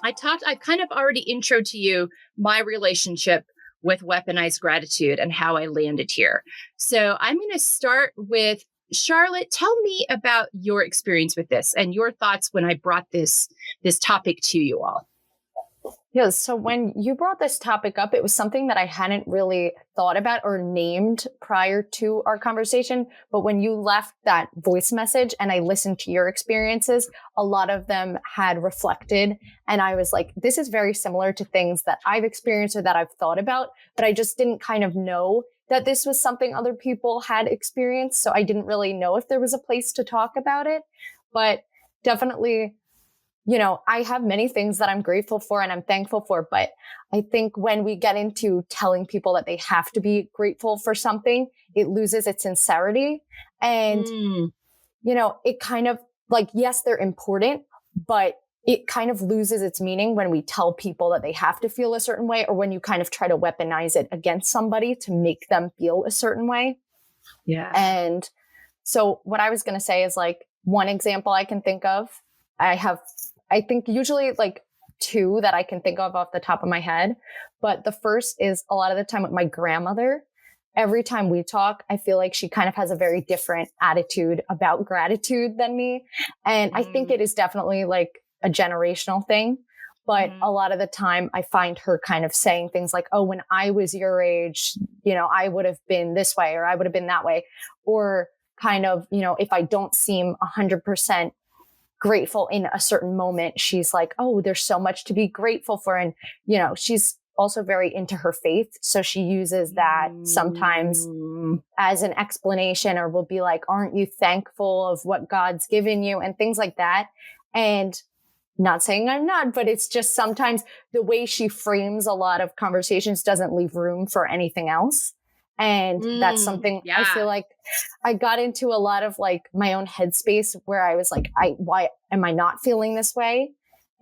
I kind of already intro to you my relationship with weaponized gratitude and how I landed here. So I'm going to start with Charlotte. Tell me about your experience with this and your thoughts when I brought this topic to you all. Yeah, so when you brought this topic up, it was something that I hadn't really thought about or named prior to our conversation. But when you left that voice message and I listened to your experiences, a lot of them had reflected. And I was like, this is very similar to things that I've experienced or that I've thought about, but I just didn't kind of know that this was something other people had experienced. So I didn't really know if there was a place to talk about it, but definitely, you know, I have many things that I'm grateful for and I'm thankful for, but I think when we get into telling people that they have to be grateful for something, it loses its sincerity. And, you know, it kind of like, yes, they're important, but it kind of loses its meaning when we tell people that they have to feel a certain way, or when you kind of try to weaponize it against somebody to make them feel a certain way. Yeah. And so what I was going to say is like one example I can think of, I think usually like two that I can think of off the top of my head. But the first is a lot of the time with my grandmother. Every time we talk, I feel like she kind of has a very different attitude about gratitude than me. And I think it is definitely like a generational thing. But a lot of the time I find her kind of saying things like, oh, when I was your age, you know, I would have been this way or I would have been that way. Or kind of, you know, if I don't seem 100% grateful in a certain moment, she's like, oh, there's so much to be grateful for. And, you know, she's also very into her faith. So she uses that sometimes as an explanation, or will be like, aren't you thankful of what God's given you and things like that. And not saying I'm not, but it's just sometimes the way she frames a lot of conversations doesn't leave room for anything else. And that's something I feel like I got into a lot of like my own headspace where I was like, why am I not feeling this way?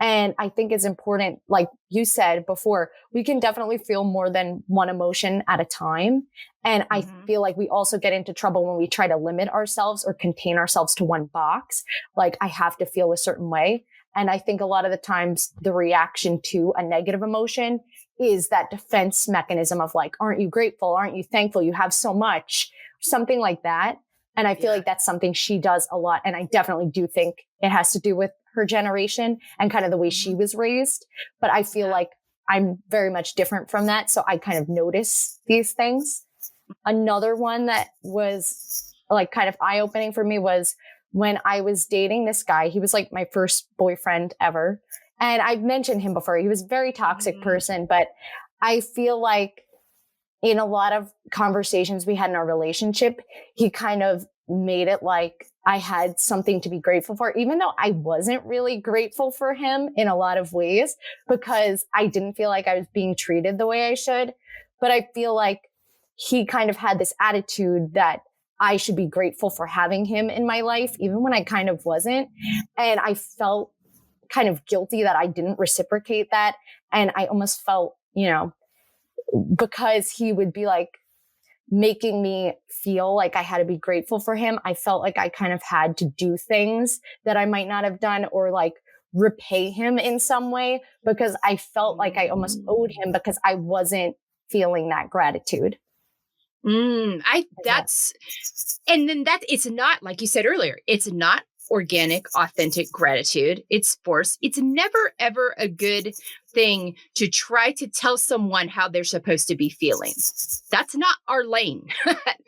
And I think it's important, like you said before, we can definitely feel more than one emotion at a time. And I feel like we also get into trouble when we try to limit ourselves or contain ourselves to one box. Like I have to feel a certain way. And I think a lot of the times the reaction to a negative emotion is that defense mechanism of like, aren't you grateful? Aren't you thankful? You have so much, something like that. And I feel like that's something she does a lot. And I definitely do think it has to do with her generation and kind of the way she was raised. But I feel like I'm very much different from that. So I kind of notice these things. Another one that was like kind of eye-opening for me was when I was dating this guy. He was like my first boyfriend ever. And I've mentioned him before. He was a very toxic person, but I feel like in a lot of conversations we had in our relationship, he kind of made it like I had something to be grateful for, even though I wasn't really grateful for him in a lot of ways, because I didn't feel like I was being treated the way I should. But I feel like he kind of had this attitude that I should be grateful for having him in my life, even when I kind of wasn't. And I felt kind of guilty that I didn't reciprocate that. And I almost felt, you know, because he would be like making me feel like I had to be grateful for him, I felt like I kind of had to do things that I might not have done, or like repay him in some way, because I felt like I almost owed him because I wasn't feeling that gratitude. And then it's not, like you said earlier, it's not organic, authentic gratitude. It's forced. It's never, ever a good thing to try to tell someone how they're supposed to be feeling. That's not our lane.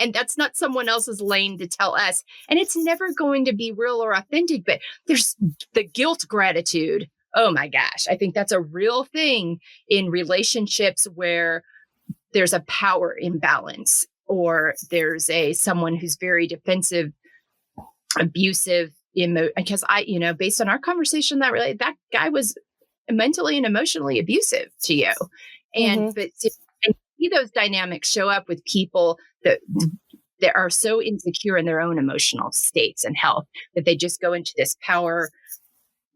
And that's not someone else's lane to tell us. And it's never going to be real or authentic, but there's the guilt gratitude. Oh my gosh. I think that's a real thing in relationships where there's a power imbalance, or there's someone who's very defensive, abusive, because based on our conversation, that guy was mentally and emotionally abusive to you. And but to see those dynamics show up with people that are so insecure in their own emotional states and health that they just go into this power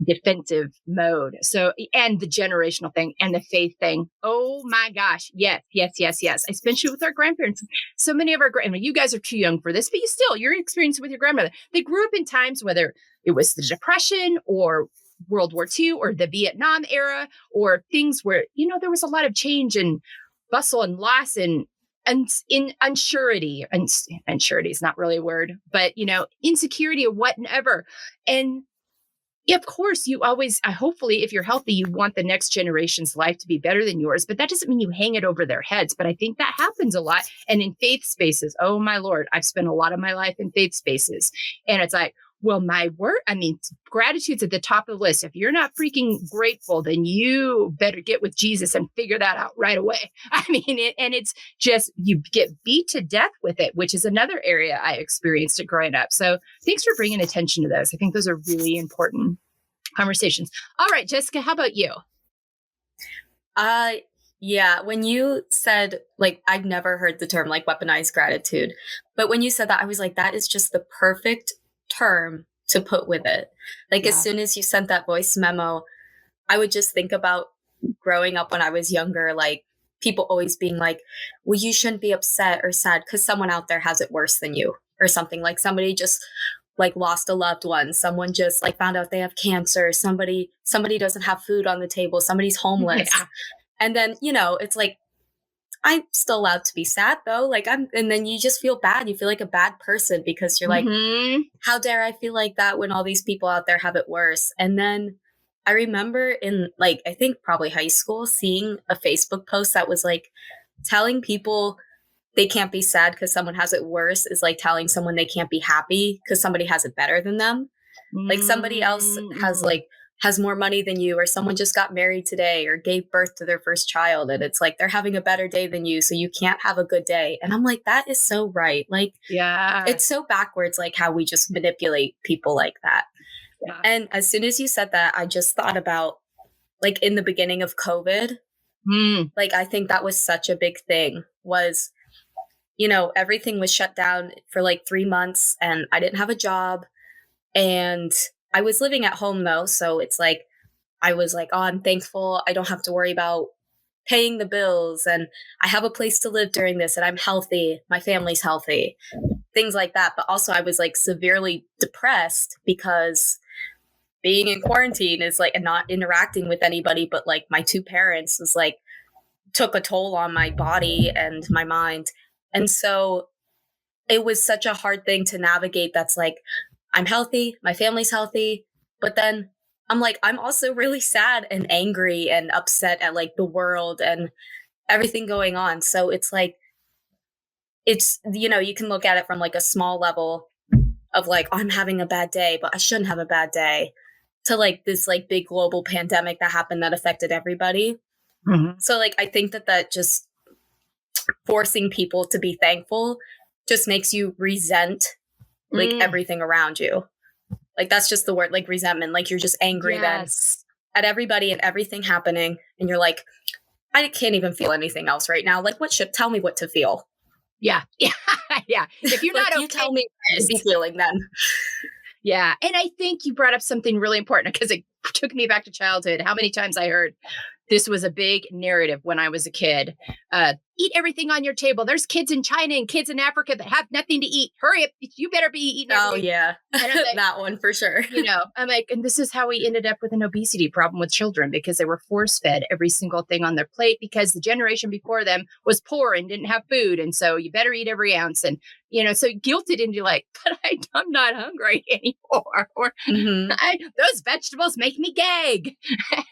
defensive mode. So, and the generational thing and the faith thing. Oh my gosh. Yes. Especially with our grandparents. So many of you guys are too young for this, but your experience with your grandmother, they grew up in times, whether it was the Depression or World War II or the Vietnam era, or things where, there was a lot of change and bustle and loss and in unsurety. And unsurety is not really a word, but, insecurity or whatever. And of course, you always, hopefully, if you're healthy, you want the next generation's life to be better than yours, but that doesn't mean you hang it over their heads. But I think that happens a lot. And in faith spaces, oh my Lord, I've spent a lot of my life in faith spaces. And it's like, well, gratitude's at the top of the list. If you're not freaking grateful, then you better get with Jesus and figure that out right away. And it's just, you get beat to death with it, which is another area I experienced it growing up. So thanks for bringing attention to those. I think those are really important conversations. All right, Jessica, how about you? Yeah, when you said, like, I've never heard the term like weaponized gratitude, but when you said that, I was like, that is just the perfect term to put with it. Like, as soon as you sent that voice memo, I would just think about growing up when I was younger, like people always being like, well, you shouldn't be upset or sad because someone out there has it worse than you, or something. Like somebody just like lost a loved one, someone just like found out they have cancer, somebody doesn't have food on the table, somebody's homeless. Yeah. And then, it's like, I'm still allowed to be sad though. And then you just feel bad. You feel like a bad person because you're like, how dare I feel like that when all these people out there have it worse? And then I remember in like, I think probably high school, seeing a Facebook post that was like telling people they can't be sad because someone has it worse is like telling someone they can't be happy because somebody has it better than them. Like somebody else has more money than you, or someone just got married today or gave birth to their first child. And it's like, they're having a better day than you, so you can't have a good day. And I'm like, that is so right. Like, yeah, it's so backwards, like how we just manipulate people like that. Yeah. And as soon as you said that, I just thought about like in the beginning of COVID, like, I think that was such a big thing was, everything was shut down for like 3 months and I didn't have a job. And I was living at home though. So it's like, I was like, oh, I'm thankful I don't have to worry about paying the bills and I have a place to live during this and I'm healthy. My family's healthy, things like that. But also I was like severely depressed because being in quarantine is like, and not interacting with anybody, but like my two parents was like, took a toll on my body and my mind. And so it was such a hard thing to navigate. That's like, I'm healthy, my family's healthy, but then I'm like, I'm also really sad and angry and upset at like the world and everything going on. So it's like, it's, you can look at it from like a small level of like, oh, I'm having a bad day, but I shouldn't have a bad day, to like this like big global pandemic that happened that affected everybody. So like, I think that just forcing people to be thankful just makes you resent like everything around you. Like that's just the word, like resentment. Like you're just angry then at everybody and everything happening. And you're like, I can't even feel anything else right now. Like tell me what to feel. Yeah. Yeah. Yeah. If you're like, not okay, you tell me what to be feeling then. Yeah. And I think you brought up something really important because it took me back to childhood. How many times I heard this was a big narrative when I was a kid. Eat everything on your table. There's kids in China and kids in Africa that have nothing to eat. Hurry up. You better be eating everything. Oh, yeah. Like, that one for sure. I'm like, and this is how we ended up with an obesity problem with children because they were force fed every single thing on their plate because the generation before them was poor and didn't have food. And so you better eat every ounce. And, so guilted into like, but I'm not hungry anymore. Or those vegetables make me gag.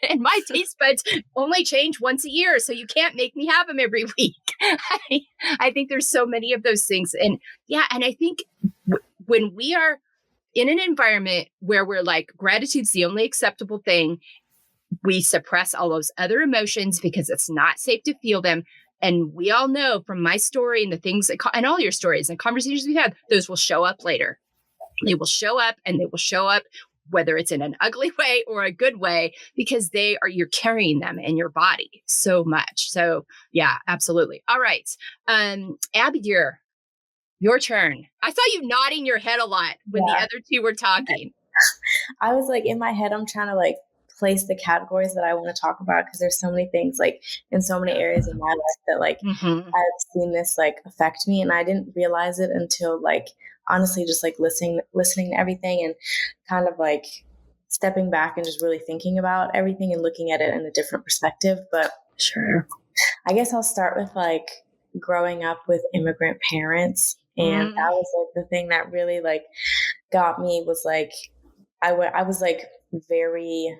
And my taste buds only change once a year. So you can't make me have them every week. I think there's so many of those things. And and I think when we are in an environment where we're like, gratitude's the only acceptable thing, we suppress all those other emotions because it's not safe to feel them. And we all know from my story and the things and all your stories and conversations we've had, those will show up later. They will show up and they will show up whether it's in an ugly way or a good way, because you're carrying them in your body so much. So yeah, absolutely. All right. Abby dear, your turn. I saw you nodding your head a lot when the other two were talking. I was like, in my head, I'm trying to like place the categories that I want to talk about because there's so many things like in so many areas of my life that like I've seen this like affect me, and I didn't realize it until like honestly just like listening to everything and kind of like stepping back and just really thinking about everything and looking at it in a different perspective. But Sure. I guess I'll start with like growing up with immigrant parents. And that was like the thing that really like got me was like, I was like very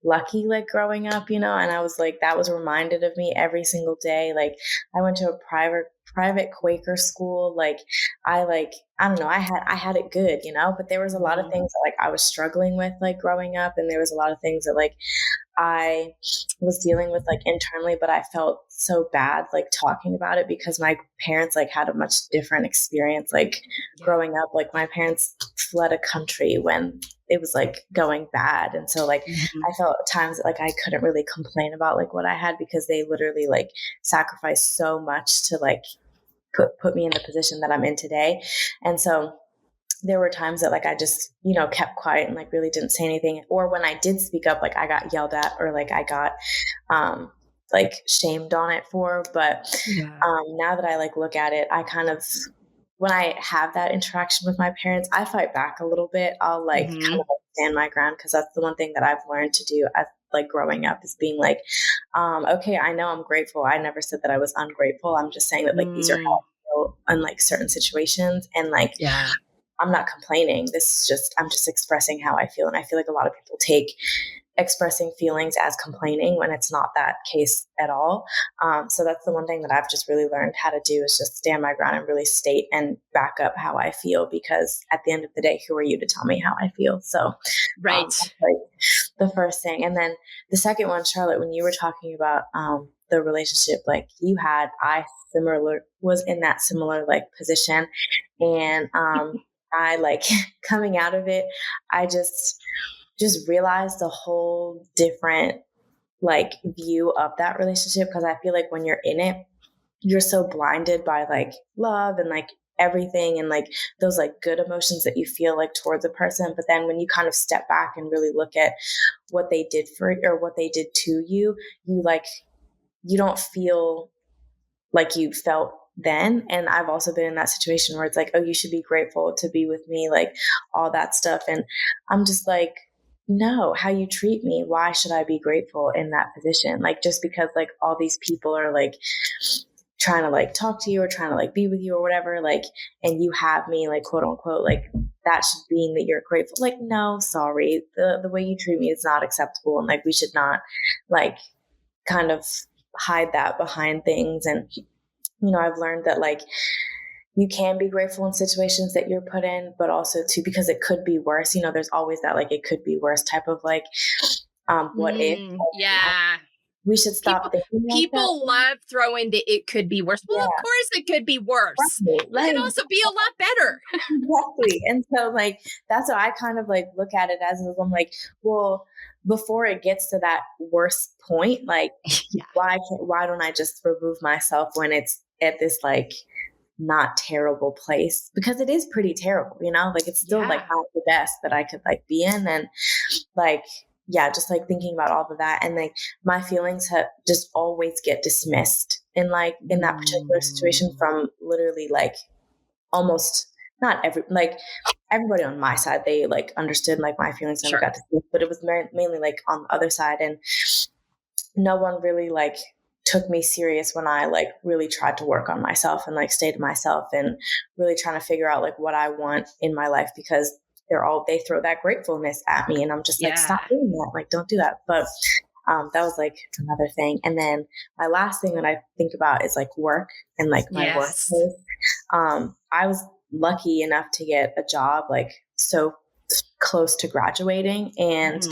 lucky, like growing up, you know, and I was like, that was reminded of me every single day. Like I went to a private Quaker school. Like I don't know, I had it good, you know, but there was a lot of things that like I was struggling with like growing up. And there was a lot of things that like I was dealing with like internally, but I felt so bad like talking about it because my parents like had a much different experience like growing up. Like my parents fled a country when it was like going bad. And so like I felt at times that like I couldn't really complain about like what I had because they literally like sacrificed so much to like put me in the position that I'm in today. And so there were times that like I just, you know, kept quiet and like really didn't say anything. Or when I did speak up, like I got yelled at or like I got like shamed on it for. But now that I like look at it, I kind of, when I have that interaction with my parents, I fight back a little bit. I'll like kind of like stand my ground because that's the one thing that I've learned to do as like growing up is being like, okay, I know I'm grateful. I never said that I was ungrateful. I'm just saying that like these are how I feel in like certain situations and like I'm not complaining. This is just, I'm just expressing how I feel. And I feel like a lot of people take expressing feelings as complaining when it's not that case at all. So that's the one thing that I've just really learned how to do is just stand my ground and really state and back up how I feel, because at the end of the day, who are you to tell me how I feel? So that's like the first thing. And then the second one, Charlotte, when you were talking about the relationship like you had, I was in that similar like position. And I like coming out of it, I just realized a whole different like view of that relationship. Cause I feel like when you're in it, you're so blinded by like love and like everything and like those like good emotions that you feel like towards a person. But then when you kind of step back and really look at what they did for or what they did to you, you don't feel like you felt then. And I've also been in that situation where it's like, oh, you should be grateful to be with me, like all that stuff. And I'm just like, no, how you treat me, why should I be grateful in that position? Like just because like all these people are like trying to like talk to you or trying to like be with you or whatever, like, and you have me like quote unquote, like that should mean that you're grateful. Like, no, sorry. The way you treat me is not acceptable. And like, we should not like kind of hide that behind things. And you know, I've learned that like you can be grateful in situations that you're put in, but also too, because it could be worse. You know, there's always that like it could be worse type of like what if. Yeah. We should stop thinking like people love throwing the it could be worse. Well, of course it could be worse. Right. It could also be a lot better. Exactly. And so like that's what I kind of like look at it as I'm like, well, before it gets to that worst point, like why don't I just remove myself when it's at this like not terrible place? Because it is pretty terrible, you know, like it's still like not the best that I could like be in. And like just like thinking about all of that, and like my feelings have just always get dismissed in like in that particular situation from literally like almost not everybody on my side, they like understood like my feelings and got to speak, but it was mainly like on the other side, and no one really like took me serious when I like really tried to work on myself and like stay to myself and really trying to figure out like what I want in my life, because they throw that gratefulness at me, and I'm just like, stop doing that. Like, don't do that. But that was like another thing. And then my last thing that I think about is like work and like my workplace. I was lucky enough to get a job like so close to graduating. And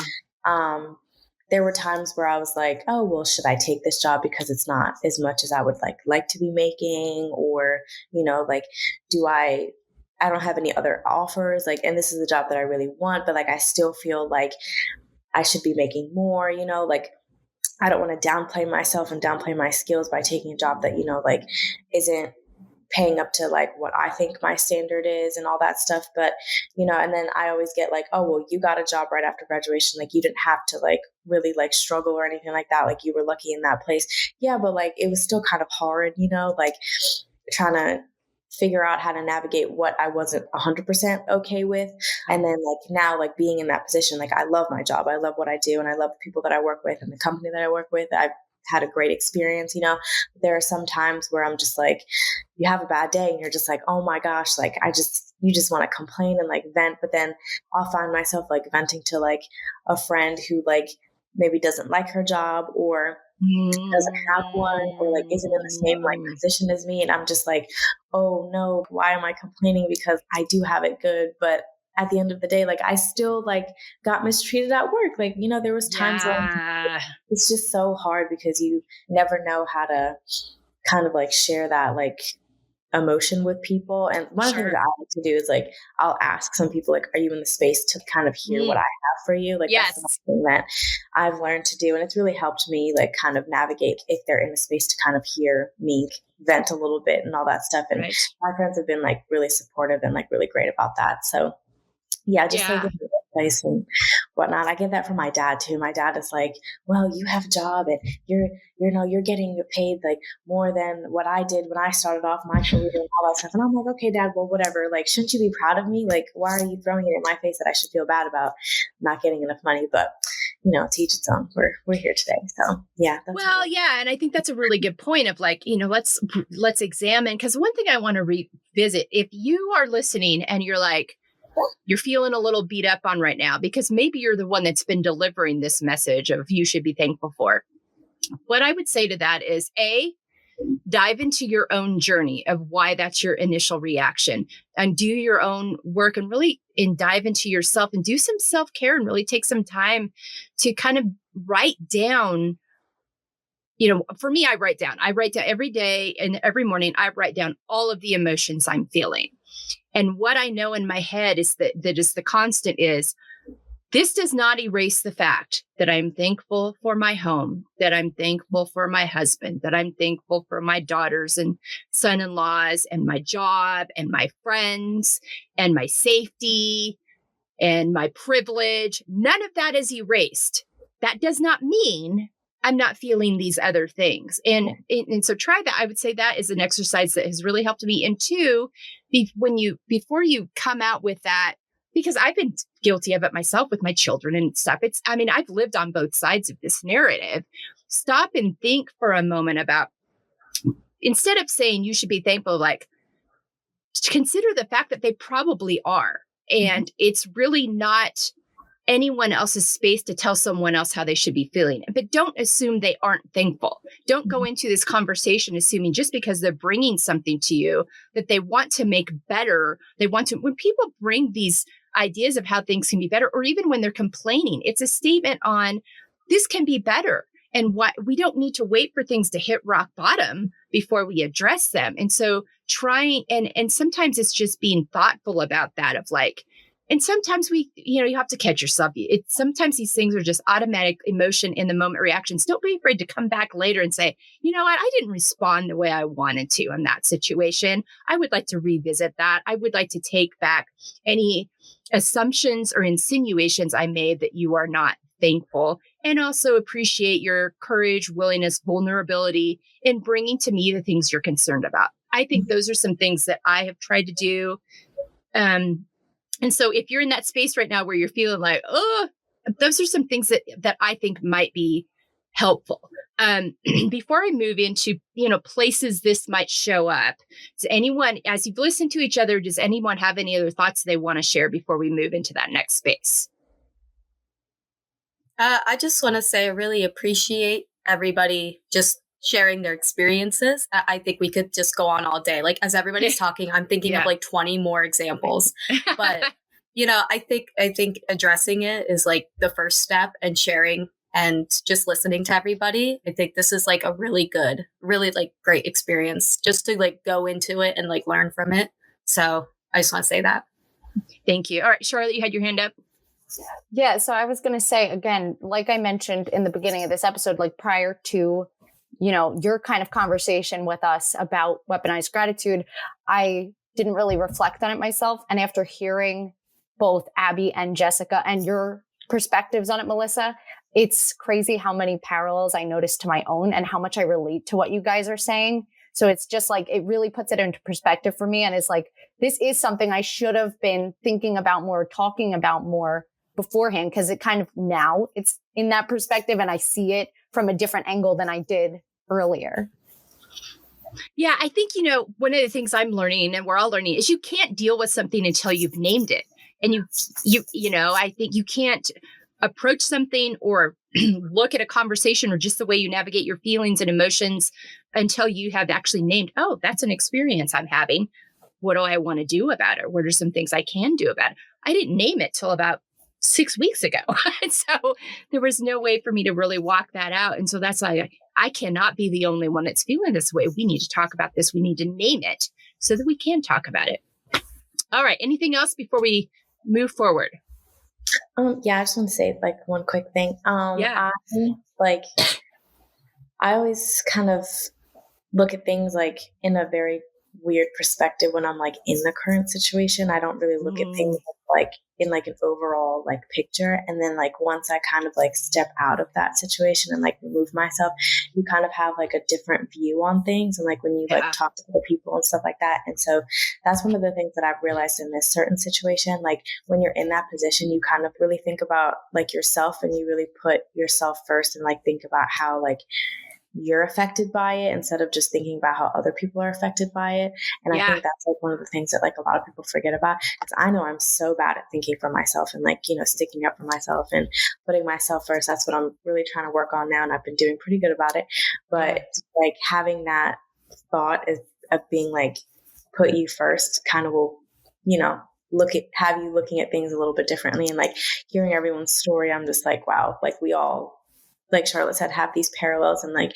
there were times where I was like, oh, well, should I take this job because it's not as much as I would like to be making? Or, you know, like, I don't have any other offers, like, and this is a job that I really want, but like, I still feel like I should be making more, you know, like I don't want to downplay myself and downplay my skills by taking a job that, you know, like isn't paying up to like what I think my standard is and all that stuff. But, you know, and then I always get like, oh, well, you got a job right after graduation. Like you didn't have to like really like struggle or anything like that. Like you were lucky in that place. Yeah. But like, it was still kind of hard, you know, like trying to figure out how to navigate what I wasn't 100% okay with. And then like now, like being in that position, like I love my job. I love what I do. And I love the people that I work with and the company that I work with. I've had a great experience, you know. There are some times where I'm just like, you have a bad day and you're just like, oh my gosh, like you just want to complain and like vent. But then I'll find myself like venting to like a friend who like maybe doesn't like her job or doesn't have one or like isn't in the same like position as me. And I'm just like, oh no, why am I complaining? Because I do have it good. But at the end of the day, like I still like got mistreated at work. Like, you know, there was times when it's just so hard because you never know how to kind of like share that like emotion with people. And one of the things that I like to do is like, I'll ask some people like, are you in the space to kind of hear what I have for you? Like that's something that I've learned to do. And it's really helped me like kind of navigate if they're in the space to kind of hear me vent a little bit and all that stuff. And my friends have been like really supportive and like really great about that. So yeah, just like in the place and whatnot. I get that from my dad too. My dad is like, well, you have a job and you're getting paid like more than what I did when I started off my career and all that stuff. And I'm like, okay, Dad, well, whatever. Like, shouldn't you be proud of me? Like, why are you throwing it in my face that I should feel bad about not getting enough money? But you know, to each its own. We're here today. So yeah. And I think that's a really good point of like, you know, let's examine, because one thing I want to revisit, if you are listening and you're like, you're feeling a little beat up on right now because maybe you're the one that's been delivering this message of you should be thankful for. What I would say to that is dive into your own journey of why that's your initial reaction and do your own work and really dive into yourself and do some self-care and really take some time to kind of write down. You know, for me, I write down every day and every morning, I write down all of the emotions I'm feeling. And what I know in my head is that is the constant is this does not erase the fact that I'm thankful for my home, that I'm thankful for my husband, that I'm thankful for my daughters and son-in-laws and my job and my friends and my safety and my privilege. None of that is erased. That does not mean I'm not feeling these other things. And so try that. I would say that is an exercise that has really helped me. And two, before you come out with that, because I've been guilty of it myself with my children and stuff. I've lived on both sides of this narrative. Stop and think for a moment about, instead of saying you should be thankful, like consider the fact that they probably are. And it's really not anyone else's space to tell someone else how they should be feeling. But don't assume they aren't thankful. Don't go into this conversation assuming just because they're bringing something to you that they want to make better. When people bring these ideas of how things can be better, or even when they're complaining, it's a statement on this can be better. And what we don't need to wait for things to hit rock bottom before we address them. And so trying, and sometimes it's just being thoughtful about that of like, and sometimes you have to catch yourself. Sometimes these things are just automatic emotion in the moment reactions. Don't be afraid to come back later and say, you know what, I didn't respond the way I wanted to in that situation. I would like to revisit that. I would like to take back any assumptions or insinuations I made that you are not thankful, and also appreciate your courage, willingness, vulnerability in bringing to me the things you're concerned about. I think those are some things that I have tried to do. And so if you're in that space right now where you're feeling like, oh, those are some things that I think might be helpful. Before I move into, places this might show up, does anyone, as you've listened to each other, does anyone have any other thoughts they want to share before we move into that next space? I just want to say I really appreciate everybody just sharing their experiences. I think we could just go on all day. Like as everybody's talking, I'm thinking of like 20 more examples. But I think addressing it is like the first step, and sharing and just listening to everybody. I think this is like a really like great experience just to like go into it and like learn from it. So I just want to say that. Thank you. All right, Charlotte, you had your hand up. Yeah. So I was going to say, again, like I mentioned in the beginning of this episode, like prior to your kind of conversation with us about weaponized gratitude, I didn't really reflect on it myself. And after hearing both Abby and Jessica and your perspectives on it, Melissa, it's crazy how many parallels I noticed to my own and how much I relate to what you guys are saying. So it's just like, it really puts it into perspective for me. And it's like, this is something I should have been thinking about more, talking about more beforehand, because it kind of now it's in that perspective and I see it from a different angle than I did earlier. Yeah, I think, one of the things I'm learning and we're all learning is you can't deal with something until you've named it. And I think you can't approach something or look at a conversation or just the way you navigate your feelings and emotions until you have actually named, oh, that's an experience I'm having. What do I want to do about it? What are some things I can do about it? I didn't name it till about 6 weeks ago. So there was no way for me to really walk that out. And so that's why I cannot be the only one that's feeling this way. We need to talk about this. We need to name it so that we can talk about it. All right. Anything else before we move forward? Yeah, I just want to say like one quick thing. I always kind of look at things like in a very weird perspective when I'm like in the current situation. I don't really look at things like in like an overall like picture. And then like once I kind of like step out of that situation and like remove myself, you kind of have like a different view on things. And like when you like talk to other people and stuff like that. And so that's one of the things that I've realized in this certain situation. Like when you're in that position, you kind of really think about like yourself and you really put yourself first and like think about how like you're affected by it instead of just thinking about how other people are affected by it. And I think that's like one of the things that like a lot of people forget about, because I know I'm so bad at thinking for myself and like, sticking up for myself and putting myself first. That's what I'm really trying to work on now. And I've been doing pretty good about it. But like having that thought of being like, put you first kind of will, have you looking at things a little bit differently. And like hearing everyone's story, I'm just like, wow, like we all, like Charlotte said, have these parallels and like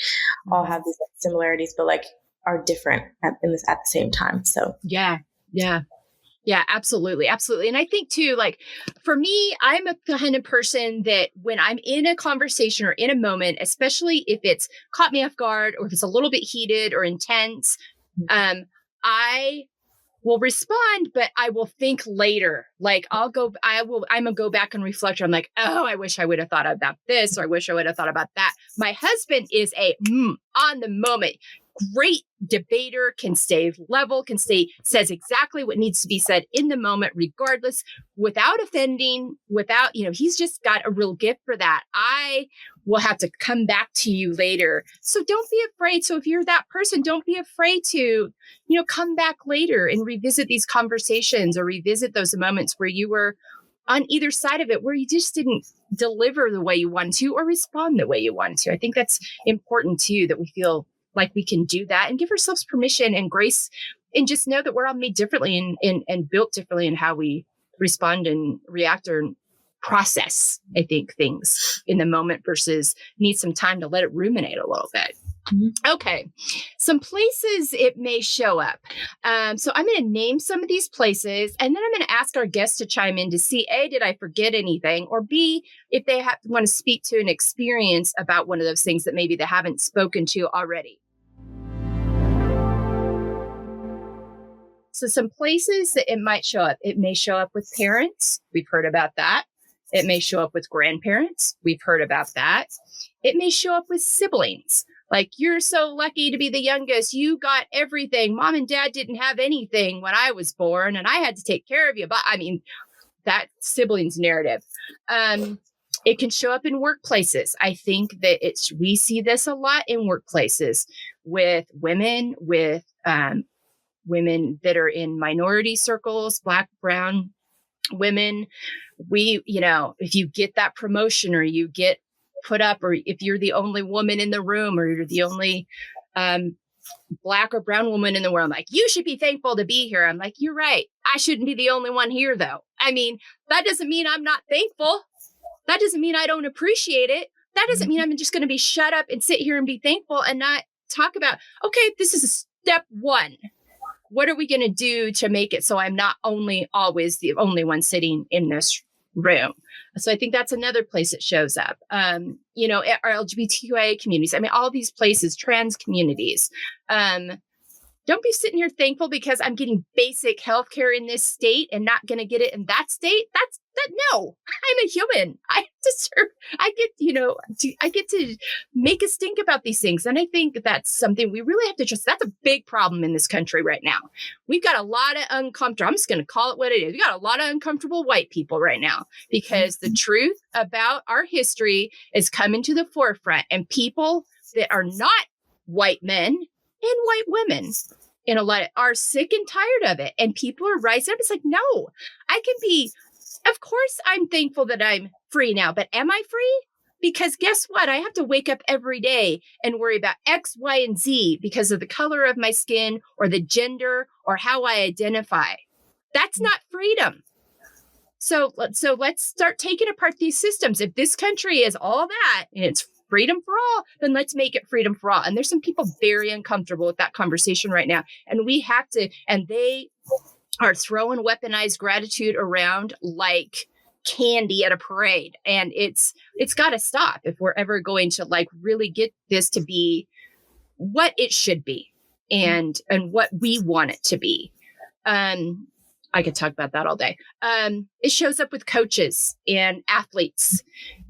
all have these similarities, but like are different at the same time. So yeah, absolutely. And I think too, like for me, I'm a kind of person that when I'm in a conversation or in a moment, especially if it's caught me off guard or if it's a little bit heated or intense, I will respond, but I will think later. Like I'm gonna go back and reflect. I'm like, oh, I wish I would have thought about this, or I wish I would have thought about that. My husband is on the moment, great debater, can stay level, says exactly what needs to be said in the moment, regardless, without offending, he's just got a real gift for that. I will have to come back to you later. So don't be afraid. So if you're that person, don't be afraid to, come back later and revisit these conversations or revisit those moments where you were on either side of it, where you just didn't deliver the way you wanted to or respond the way you wanted to. I think that's important too, that we feel like we can do that and give ourselves permission and grace and just know that we're all made differently and built differently in how we respond and react or process, I think, things in the moment versus need some time to let it ruminate a little bit. Okay. Some places it may show up. So I'm going to name some of these places, and then I'm going to ask our guests to chime in to see, A, did I forget anything? Or B, if they want to speak to an experience about one of those things that maybe they haven't spoken to already. So some places that it might show up. It may show up with parents. We've heard about that. It may show up with grandparents. We've heard about that. It may show up with siblings. Like, you're so lucky to be the youngest. You got everything. Mom and dad didn't have anything when I was born, and I had to take care of you. But that siblings narrative. It can show up in workplaces. I think that we see this a lot in workplaces with women, with women that are in minority circles, Black, brown women. If you get that promotion or you get put up, or if you're the only woman in the room, or you're the only Black or brown woman in the world, like, you should be thankful to be here. I'm like, you're right. I shouldn't be the only one here, though. That doesn't mean I'm not thankful. That doesn't mean I don't appreciate it. That doesn't mean I'm just going to be shut up and sit here and be thankful and not talk about, okay, this is step one. What are we going to do to make it so I'm not always the only one sitting in this room? So I think that's another place it shows up. Our LGBTQIA communities. All these places, trans communities. Don't Don't be sitting here thankful because I'm getting basic health care in this state and not going to get it in that state. No, I'm a human. I deserve, I get to make us think about these things. And I think that's something we really have to just, that's a big problem in this country right now. We've got a lot of uncomfortable, I'm just going to call it what it is. We got a lot of uncomfortable white people right now because the truth about our history is coming to the forefront, and people that are not white men and white women in a lot are sick and tired of it. And people are rising up. It's like, no, I can be, of course, I'm thankful that I'm free now, but am I free? Because guess what? I have to wake up every day and worry about X, Y, and Z because of the color of my skin or the gender or how I identify. That's not freedom. So let's start taking apart these systems. If this country is all that and it's freedom for all, then let's make it freedom for all. And there's some people very uncomfortable with that conversation right now. And we have to, and they are throwing weaponized gratitude around like candy at a parade. And it's got to stop if we're ever going to like really get this to be what it should be and what we want it to be. I could talk about that all day. It shows up with coaches and athletes,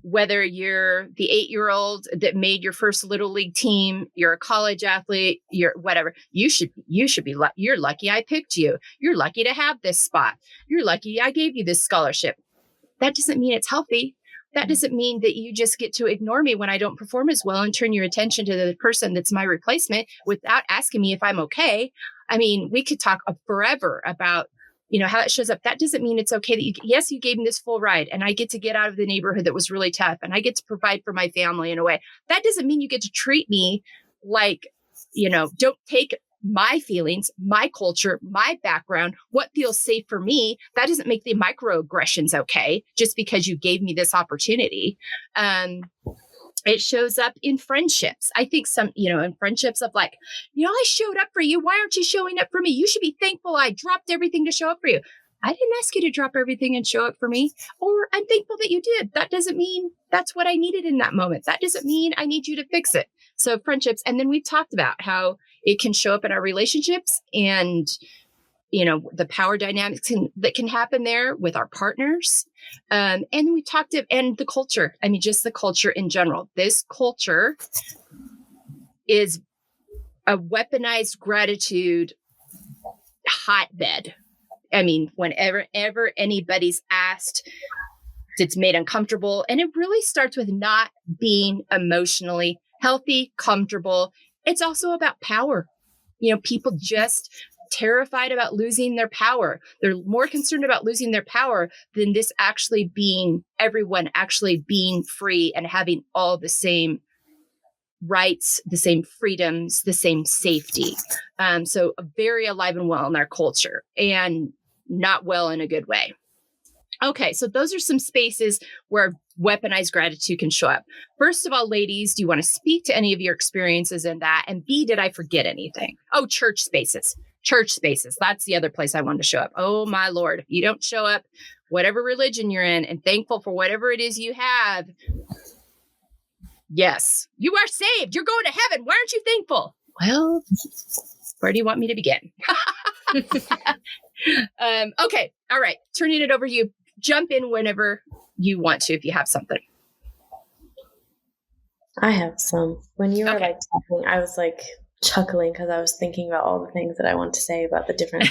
whether you're the 8-year-old that made your first little league team, you're a college athlete, you're whatever. You should be, you're lucky I picked you. You're lucky to have this spot. You're lucky I gave you this scholarship. That doesn't mean it's healthy. That doesn't mean that you just get to ignore me when I don't perform as well and turn your attention to the person that's my replacement without asking me if I'm okay. I mean, we could talk forever about how it shows up. That doesn't mean it's okay that you gave me this full ride and I get to get out of the neighborhood that was really tough and I get to provide for my family in a way. That doesn't mean you get to treat me like, don't take my feelings, my culture, my background, what feels safe for me. That doesn't make the microaggressions okay just because you gave me this opportunity. It shows up in friendships. I think in friendships of like, I showed up for you. Why aren't you showing up for me? You should be thankful I dropped everything to show up for you. I didn't ask you to drop everything and show up for me, or I'm thankful that you did. That doesn't mean that's what I needed in that moment. That doesn't mean I need you to fix it. So friendships. And then we've talked about how it can show up in our relationships and, the power dynamics that can happen there with our partners. And we talked and the culture. I mean, just the culture in general. This culture is a weaponized gratitude hotbed. I mean, whenever anybody's asked, it's made uncomfortable. And it really starts with not being emotionally healthy, comfortable. It's also about power. People just terrified about losing their power. They're more concerned about losing their power than this actually being everyone actually being free and having all the same rights, the same freedoms, the same safety. So very alive and well in our culture and not well in a good way. Okay, so those are some spaces where weaponized gratitude can show up. First of all, ladies, do you want to speak to any of your experiences in that? And B, did I forget anything? Oh, church spaces. Church spaces. That's the other place I wanted to show up. Oh, my Lord. If you don't show up, whatever religion you're in, and thankful for whatever it is you have, yes, you are saved. You're going to heaven. Why aren't you thankful? Well, where do you want me to begin? Okay. All right. Turning it over to you. Jump in whenever you want to, if you have something. I have some. When you were talking, I was chuckling because I was thinking about all the things that I want to say about the different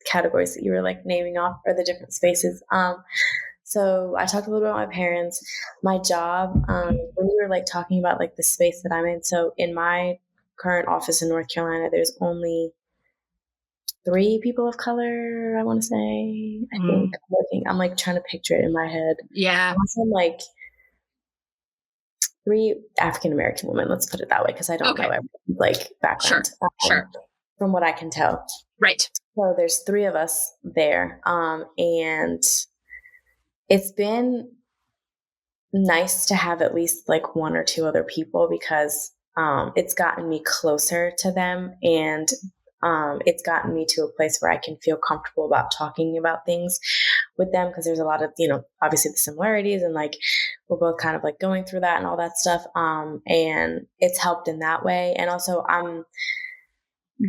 categories that you were naming off, or the different spaces. So I talked a little bit about my parents, my job. When you were talking about the space that I'm in. So in my current office in North Carolina, there's only 3 people of color, I want to say. I think I'm trying to picture it in my head. Yeah. I'm 3 African American women, let's put it that way, because I don't know everyone's background. Sure. From what I can tell. Right. So there's 3 of us there. And it's been nice to have at least 1 or 2 other people, because it's gotten me closer to them, and it's gotten me to a place where I can feel comfortable about talking about things with them, because there's a lot of, obviously the similarities, and we're both kind of going through that and all that stuff. And it's helped in that way. And also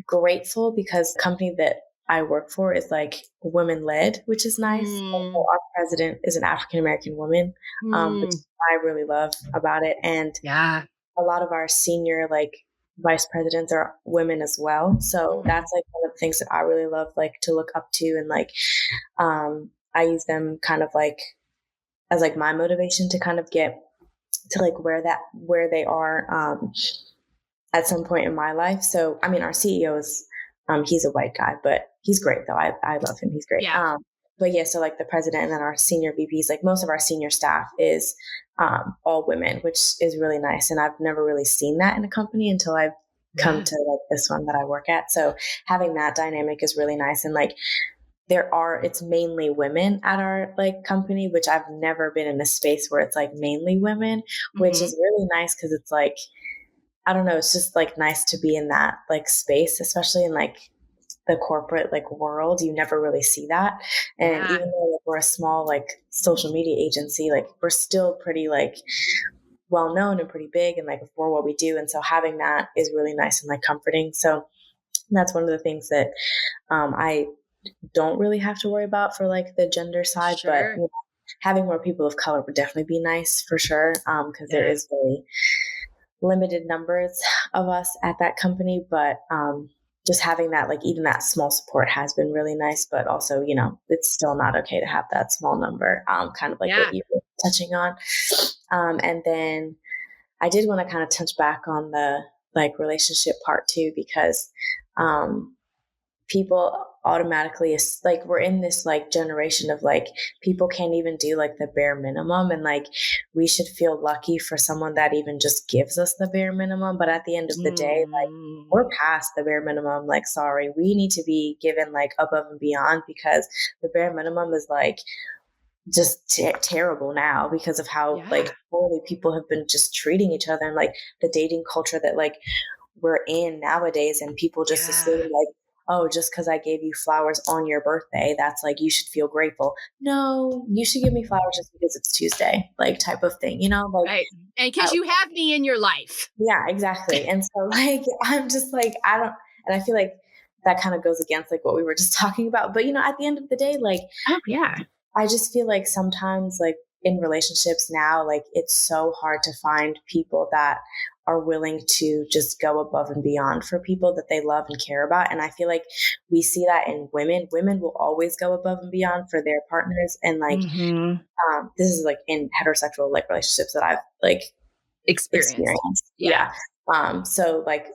grateful because the company that I work for is like women led, which is nice. So our president is an African American woman, which I really love about it. And a lot of our senior like vice presidents are women as well. So that's like one of the things that I really love, like to look up to, and like I use them kind of like as like my motivation to kind of get to like where they are at some point in my life. So I mean, our CEO is he's a white guy, but he's great though. I love him. He's great. Yeah. But yeah, so like the president and then our senior VPs, like most of our senior staff is all women, which is really nice. And I've never really seen that in a company until I've come to like this one that I work at. So having that dynamic is really nice. And like it's mainly women at our like company, which I've never been in a space where it's like mainly women, which is really nice because it's like, I don't know, it's just like nice to be in that like space, especially in like the corporate like world. You never really see that. And even though like, we're a small like social media agency, like we're still pretty like well known and pretty big and like for what we do. And so having that is really nice and like comforting. So that's one of the things that I don't really have to worry about for like the gender side, but you know, having more people of color would definitely be nice for sure. Cause there is very limited numbers of us at that company, but just having that, like even that small support has been really nice, but also, you know, it's still not okay to have that small number, kind of like what you were touching on. And then I did want to kind of touch back on the like relationship part too, because people automatically like we're in this like generation of like people can't even do like the bare minimum, and like we should feel lucky for someone that even just gives us the bare minimum. But at the end of the day, like we're past the bare minimum. Like sorry, we need to be given like above and beyond, because the bare minimum is like just terrible now because of how like poorly people have been just treating each other, and like the dating culture that like we're in nowadays, and people just assume like, oh, just because I gave you flowers on your birthday, that's like, you should feel grateful. No, you should give me flowers just because it's Tuesday, like type of thing, you know? Like, right. And because you have me in your life. Yeah, exactly. And so like, I'm just like, and I feel like that kind of goes against like what we were just talking about. But, you know, at the end of the day, like, I just feel like sometimes like in relationships now, like it's so hard to find people that are willing to just go above and beyond for people that they love and care about. And I feel like we see that in women. Women will always go above and beyond for their partners. And like, this is like in heterosexual like relationships that I've like experienced. Yeah. So like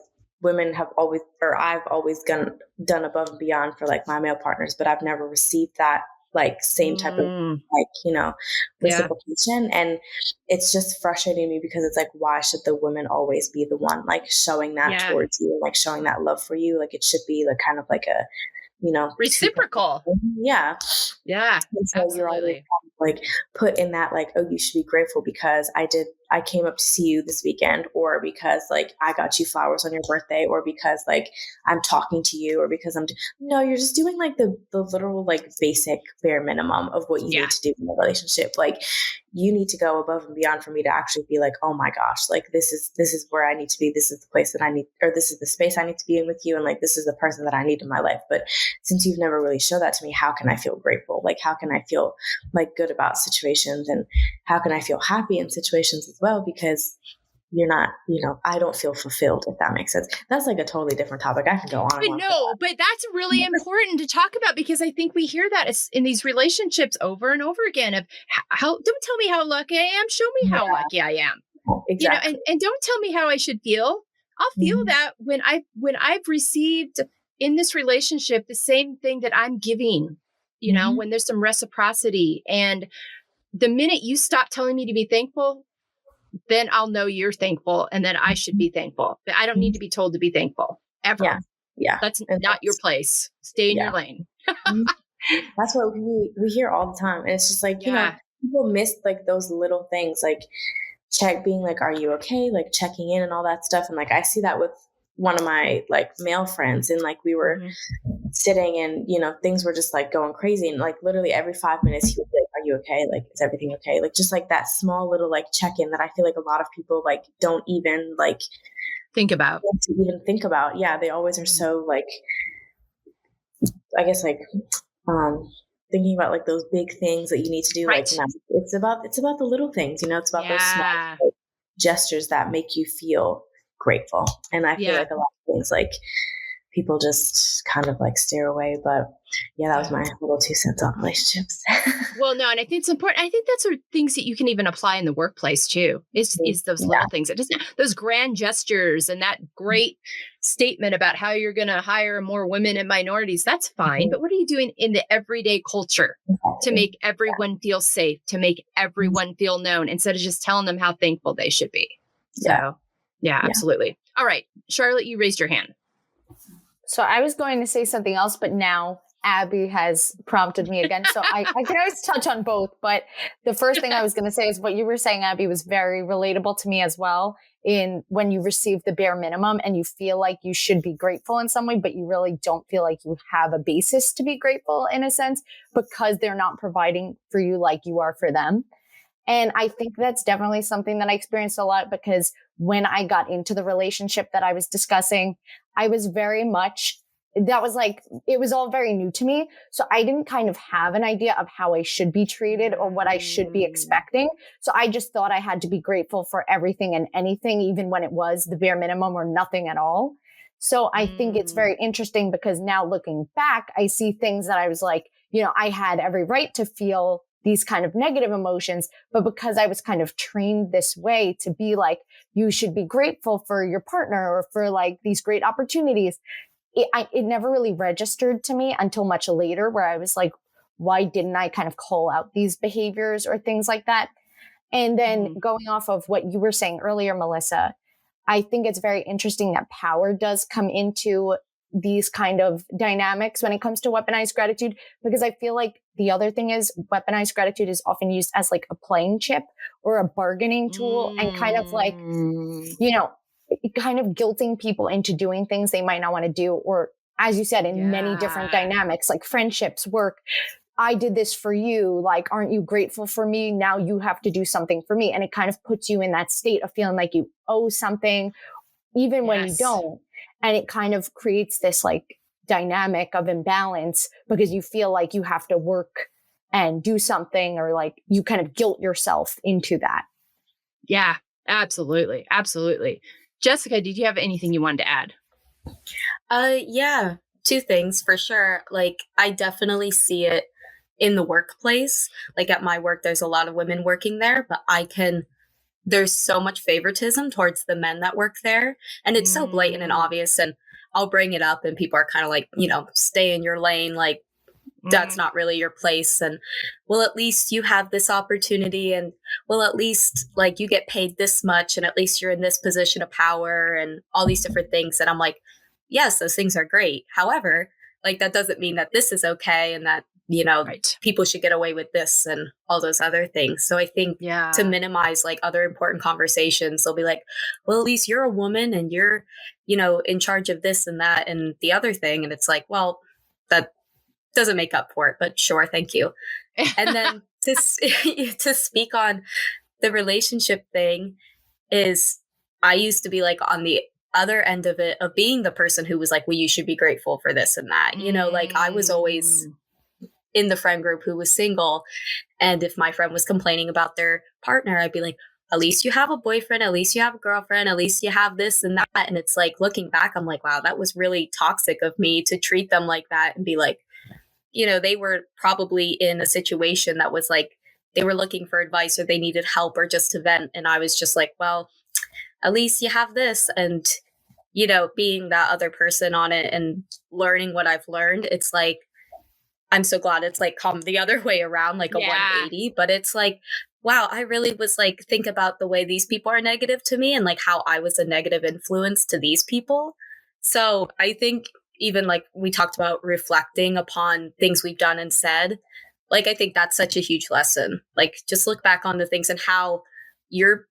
women have always, or I've always done above and beyond for like my male partners, but I've never received that like same type of like, you know, reciprocation. And it's just frustrating me because it's like, why should the women always be the one like showing that towards you, like showing that love for you? Like it should be like kind of like a, you know, reciprocal. Yeah. And so you're always like put in that like, oh, you should be grateful because I came up to see you this weekend, or because like I got you flowers on your birthday, or because like I'm talking to you, or because no, you're just doing like the literal like basic bare minimum of what you need to do in a relationship. Like you need to go above and beyond for me to actually be like, oh my gosh, like this is where I need to be. This is the place that I need, or this is the space I need to be in with you. And like, this is the person that I need in my life. But since you've never really showed that to me, how can I feel grateful? Like, how can I feel like good about situations, and how can I feel happy in situations as well? Because you're not, you know, I don't feel fulfilled, if that makes sense. That's like a totally different topic. I can go on. But no, but that's really important to talk about, because I think we hear that in these relationships over and over again of how, don't tell me how lucky I am. Show me how lucky I am. Exactly. You know, and don't tell me how I should feel. I'll feel that when I've received in this relationship the same thing that I'm giving, you know, when there's some reciprocity. And the minute you stop telling me to be thankful, then I'll know you're thankful, and then I should be thankful. But I don't need to be told to be thankful ever. Yeah. That's not your place. Stay in your lane. That's what we hear all the time. And it's just like, you know, people miss like those little things, like being like, are you okay? Like checking in and all that stuff. And like, I see that with one of my like male friends, and like we were sitting and, you know, things were just like going crazy. And like literally every 5 minutes he would be like, are you okay? Like, is everything okay? Like just like that small little like check-in that I feel like a lot of people like don't even like think about. To even think about. Yeah, they always are so like, I guess like thinking about like those big things that you need to do. Right. Like now, it's about the little things, it's about those small like, gestures that make you feel grateful. And I feel like a lot of things like people just kind of like steer away. But yeah, that was my little 2 cents on relationships. Well, no, and I think it's important. I think that's sort of things that you can even apply in the workplace too. Is those little things. It doesn't, those grand gestures and that great statement about how you're going to hire more women and minorities. That's fine, but what are you doing in the everyday culture to make everyone feel safe, to make everyone feel known, instead of just telling them how thankful they should be? So, yeah, absolutely. All right, Charlotte, you raised your hand. So I was going to say something else, but now Abby has prompted me again. So I can always touch on both. But the first thing I was going to say is what you were saying, Abby, was very relatable to me as well. In when you receive the bare minimum and you feel like you should be grateful in some way, but you really don't feel like you have a basis to be grateful in a sense, because they're not providing for you like you are for them. And I think that's definitely something that I experienced a lot, because when I got into the relationship that I was discussing, I was very much, that was like, it was all very new to me. So I didn't kind of have an idea of how I should be treated or what I should be expecting. So I just thought I had to be grateful for everything and anything, even when it was the bare minimum or nothing at all. So I think it's very interesting, because now looking back, I see things that I was like, I had every right to feel these kind of negative emotions, but because I was kind of trained this way to be like, you should be grateful for your partner or for like these great opportunities, it never really registered to me until much later, where I was like, why didn't I kind of call out these behaviors or things like that? And then going off of what you were saying earlier, Melissa, I think it's very interesting that power does come into these kind of dynamics when it comes to weaponized gratitude, because I feel like the other thing is weaponized gratitude is often used as like a playing chip or a bargaining tool, and kind of like, kind of guilting people into doing things they might not want to do. Or as you said, in many different dynamics, like friendships, work, I did this for you. Like, aren't you grateful for me? Now you have to do something for me. And it kind of puts you in that state of feeling like you owe something, even when you don't. And it kind of creates this like dynamic of imbalance, because you feel like you have to work and do something, or like you kind of guilt yourself into that. Yeah, absolutely. Absolutely. Jessica, did you have anything you wanted to add? Yeah, 2 things for sure. Like, I definitely see it in the workplace. Like at my work, there's a lot of women working there, but there's so much favoritism towards the men that work there. And it's so blatant and obvious. And I'll bring it up and people are kind of like, stay in your lane. Like, that's not really your place. And well, at least you have this opportunity, and well, at least like you get paid this much, and at least you're in this position of power, and all these different things. And I'm like, yes, those things are great. However, like that doesn't mean that this is okay, and that, people should get away with this and all those other things. So I think to minimize like other important conversations, they'll be like, well, at least you're a woman and you're, in charge of this and that and the other thing. And it's like, well, that doesn't make up for it, but sure. Thank you. And then to speak on the relationship thing is, I used to be like on the other end of it, of being the person who was like, well, you should be grateful for this and that, like I was always in the friend group who was single. And if my friend was complaining about their partner, I'd be like, at least you have a boyfriend, at least you have a girlfriend, at least you have this and that. And it's like, looking back, I'm like, wow, that was really toxic of me to treat them like that, and be like, they were probably in a situation that was like, they were looking for advice or they needed help or just to vent. And I was just like, well, at least you have this. And, being that other person on it and learning what I've learned, it's like, I'm so glad it's like come the other way around, like a 180, but it's like, wow, I really was like, think about the way these people are negative to me and like how I was a negative influence to these people. So I think even like we talked about reflecting upon things we've done and said, like, I think that's such a huge lesson. Like, just look back on the things and how your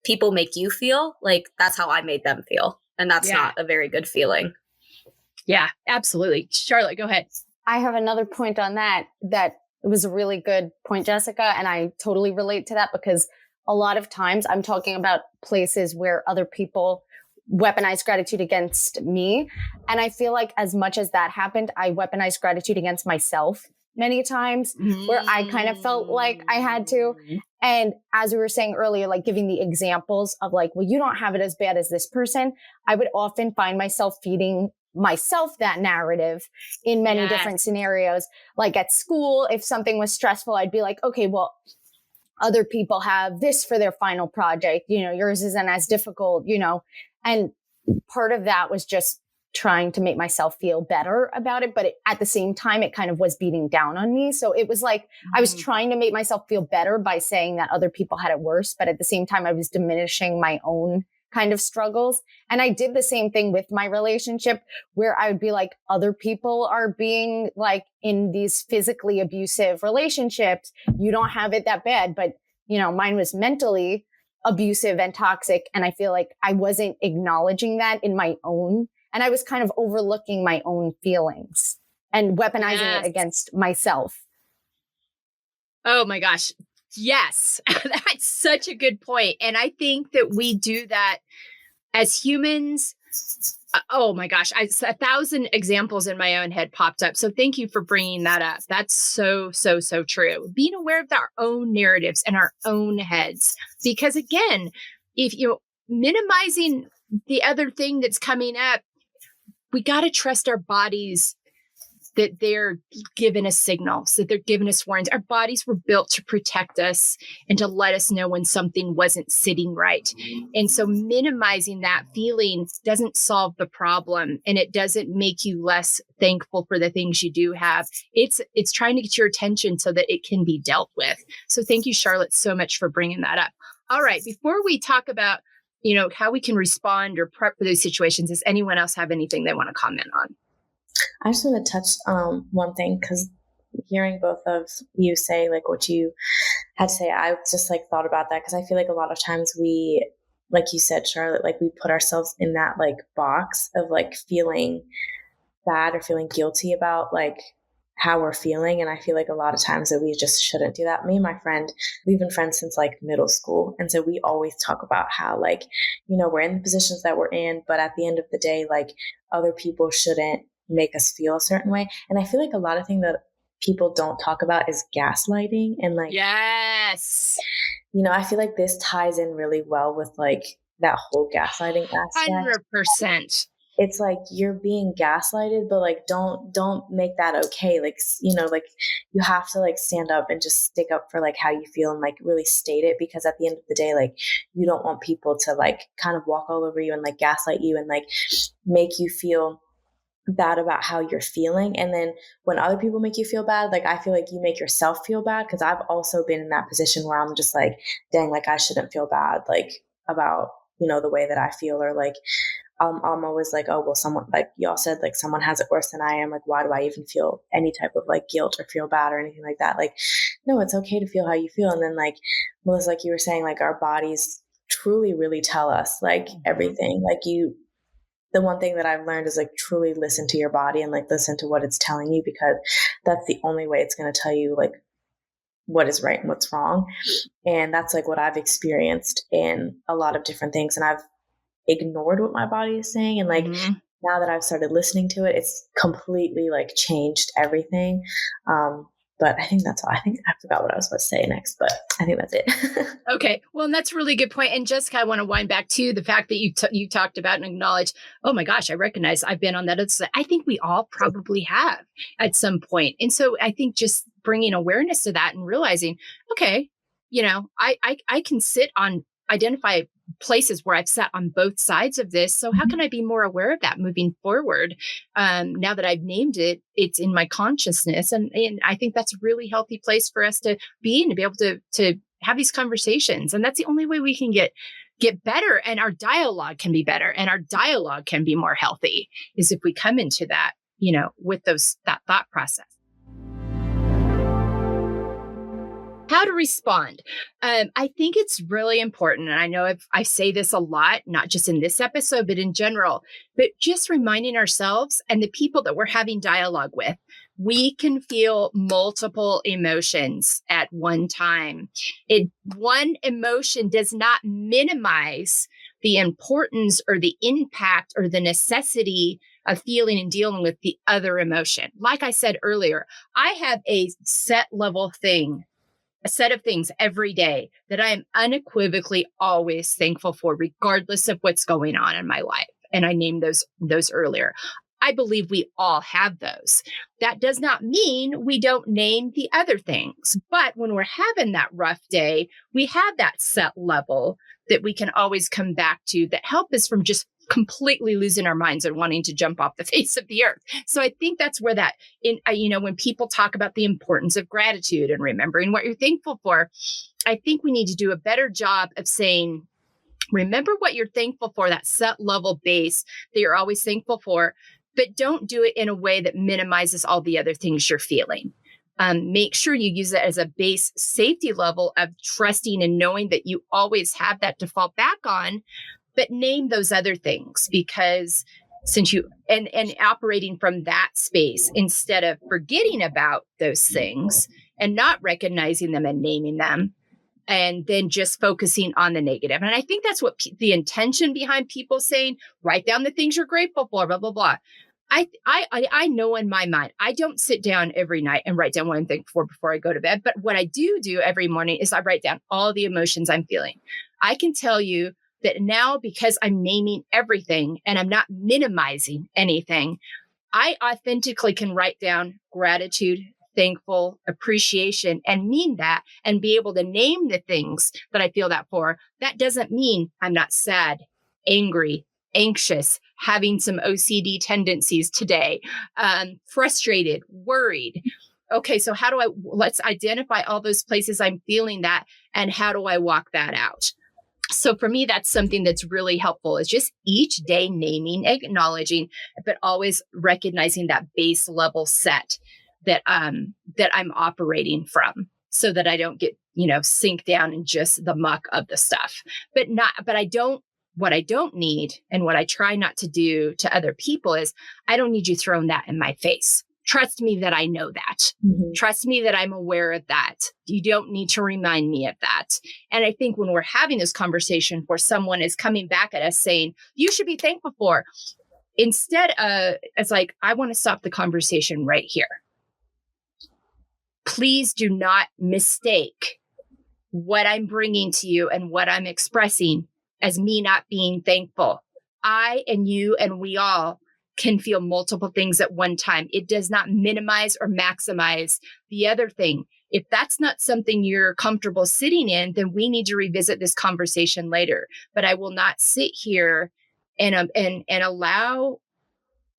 people make you feel. Like, that's how I made them feel. And that's not a very good feeling. Yeah, absolutely. Charlotte, go ahead. I have another point on that was a really good point, Jessica. And I totally relate to that, because a lot of times I'm talking about places where other people weaponized gratitude against me. And I feel like as much as that happened, I weaponized gratitude against myself many times, where I kind of felt like I had to. And as we were saying earlier, like giving the examples of like, well, you don't have it as bad as this person. I would often find myself feeding myself that narrative in many different scenarios. Like at school, if something was stressful, I'd be like, okay, well, other people have this for their final project, yours isn't as difficult, and part of that was just trying to make myself feel better about it. But at the same time, it kind of was beating down on me. So it was like, I was trying to make myself feel better by saying that other people had it worse. But at the same time, I was diminishing my own kind of struggles. And I did the same thing with my relationship, where I would be like, other people are being like in these physically abusive relationships. You don't have it that bad, but mine was mentally abusive and toxic. And I feel like I wasn't acknowledging that in my own, and I was kind of overlooking my own feelings and weaponizing it against myself. Oh my gosh. Yes, that's such a good point. And I think that we do that as humans. Oh my gosh, 1,000 examples in my own head popped up. So thank you for bringing that up. That's so, so, so true. Being aware of our own narratives and our own heads. Because again, if you're minimizing the other thing that's coming up, we got to trust our bodies, that they're giving us signals, that they're giving us warnings. Our bodies were built to protect us and to let us know when something wasn't sitting right. And so minimizing that feeling doesn't solve the problem, and it doesn't make you less thankful for the things you do have. It's trying to get your attention so that it can be dealt with. So thank you, Charlotte, so much for bringing that up. All right. Before we talk about, how we can respond or prep for those situations, does anyone else have anything they want to comment on? I just want to touch one thing, because hearing both of you say like what you had to say, I just like thought about that, because I feel like a lot of times we, like you said, Charlotte, like we put ourselves in that like box of like feeling bad or feeling guilty about like how we're feeling. And I feel like a lot of times that we just shouldn't do that. Me and my friend, we've been friends since like middle school. And so we always talk about how like, we're in the positions that we're in, but at the end of the day, like other people shouldn't make us feel a certain way. And I feel like a lot of things that people don't talk about is gaslighting. And like, yes, I feel like this ties in really well with like that whole gaslighting aspect. 100%. It's like you're being gaslighted, but like don't make that okay. Like, like you have to like stand up and just stick up for like how you feel and like really state it, because at the end of the day, like you don't want people to like kind of walk all over you and like gaslight you and like make you feel bad about how you're feeling. And then when other people make you feel bad, like I feel like you make yourself feel bad, because I've also been in that position where I'm just like, dang, like I shouldn't feel bad like about the way that I feel, or like I'm always like, oh well, someone, like y'all said, like someone has it worse than I am, like why do I even feel any type of like guilt or feel bad or anything like that? Like no, it's okay to feel how you feel. And then like Melissa, like you were saying, like our bodies truly really tell us like everything. Like the one thing that I've learned is like truly listen to your body and like listen to what it's telling you, because that's the only way it's going to tell you like what is right and what's wrong. And that's like what I've experienced in a lot of different things. And I've ignored what my body is saying. And like now that I've started listening to it, it's completely like changed everything. But I think that's all. I think I forgot what I was supposed to say next, but I think that's it. Okay. Well, and that's a really good point. And Jessica, I want to wind back to the fact that you talked about and acknowledged, oh my gosh, I recognize I've been on that other side. I think we all probably have at some point. And so I think just bringing awareness to that and realizing, okay, I can identify places where I've sat on both sides of this. So how can I be more aware of that moving forward? Now that I've named it, it's in my consciousness. And I think that's a really healthy place for us to be in, to be able to have these conversations. And that's the only way we can get better, and our dialogue can be better, and our dialogue can be more healthy, is if we come into that, with that thought process. How to respond. I think it's really important. And I know I say this a lot, not just in this episode, but in general, but just reminding ourselves and the people that we're having dialogue with, we can feel multiple emotions at one time. One emotion does not minimize the importance or the impact or the necessity of feeling and dealing with the other emotion. Like I said earlier, I have a set of things every day that I am unequivocally always thankful for, regardless of what's going on in my life. And I named those earlier. I believe we all have those. That does not mean we don't name the other things. But when we're having that rough day, we have that set level that we can always come back to that help us from just completely losing our minds and wanting to jump off the face of the earth. So I think that's where that, when people talk about the importance of gratitude and remembering what you're thankful for, I think we need to do a better job of saying, remember what you're thankful for, that set level base that you're always thankful for, but don't do it in a way that minimizes all the other things you're feeling. Make sure you use it as a base safety level of trusting and knowing that you always have that to fall back on, but name those other things, because since you and operating from that space instead of forgetting about those things and not recognizing them and naming them, and then just focusing on the negative. And I think that's what the intention behind people saying, write down the things you're grateful for, blah, blah, blah. I know in my mind, I don't sit down every night and write down what I'm thankful for before I go to bed. But what I do every morning is I write down all the emotions I'm feeling. I can tell you that now, because I'm naming everything and I'm not minimizing anything, I authentically can write down gratitude, thankful, appreciation, and mean that, and be able to name the things that I feel that for. That doesn't mean I'm not sad, angry, anxious, having some OCD tendencies today, frustrated, worried. Okay, so let's identify all those places I'm feeling that, and how do I walk that out? So for me, that's something that's really helpful, is just each day naming, acknowledging, but always recognizing that base level set that I'm operating from, so that I don't get, sink down in just the muck of the stuff. What I don't need, and what I try not to do to other people, is I don't need you throwing that in my face. Trust me that I know that. Mm-hmm. Trust me that I'm aware of that. You don't need to remind me of that. And I think when we're having this conversation where someone is coming back at us saying, you should be thankful for, instead, it's like, I want to stop the conversation right here. Please do not mistake what I'm bringing to you and what I'm expressing as me not being thankful. I and you and we all can feel multiple things at one time. It does not minimize or maximize the other thing. If that's not something you're comfortable sitting in, then we need to revisit this conversation later. But I will not sit here and allow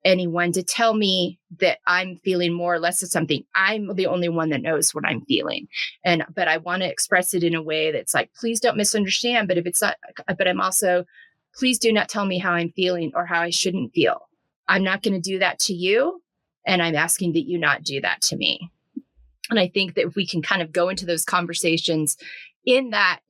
anyone to tell me that I'm feeling more or less of something. I'm the only one that knows what I'm feeling. But I want to express it in a way that's like, please don't misunderstand. But if it's not, but I'm also, please do not tell me how I'm feeling or how I shouldn't feel. I'm not going to do that to you. And I'm asking that you not do that to me. And I think that if we can kind of go into those conversations in that,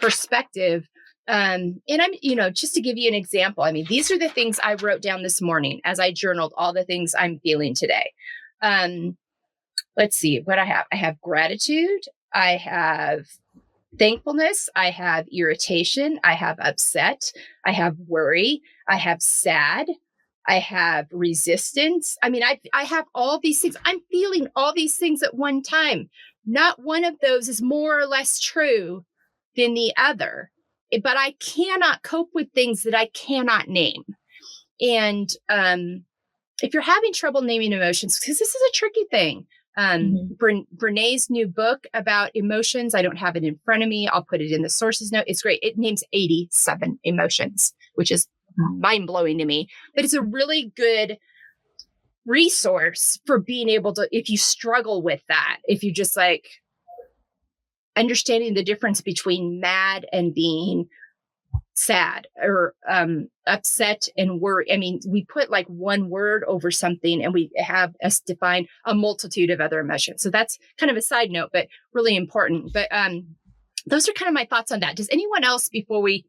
perspective, and I'm, just to give you an example, these are the things I wrote down this morning as I journaled all the things I'm feeling today. Let's see what I have. I have gratitude. I have thankfulness. I have irritation. I have upset. I have worry. I have sad. I have resistance. I have all these things. I'm feeling all these things at one time. Not one of those is more or less true than the other. But I cannot cope with things that I cannot name. And if you're having trouble naming emotions, because this is a tricky thing, Brené's new book about emotions, I don't have it in front of me. I'll put it in the sources note. It's great. It names 87 emotions, which is mind-blowing to me. But it's a really good resource for being able to, if you struggle with that, if you just like, understanding the difference between mad and being sad, or upset and worry. We put like one word over something and we have us define a multitude of other emotions. So that's kind of a side note, but really important. But those are kind of my thoughts on that. Does anyone else, before we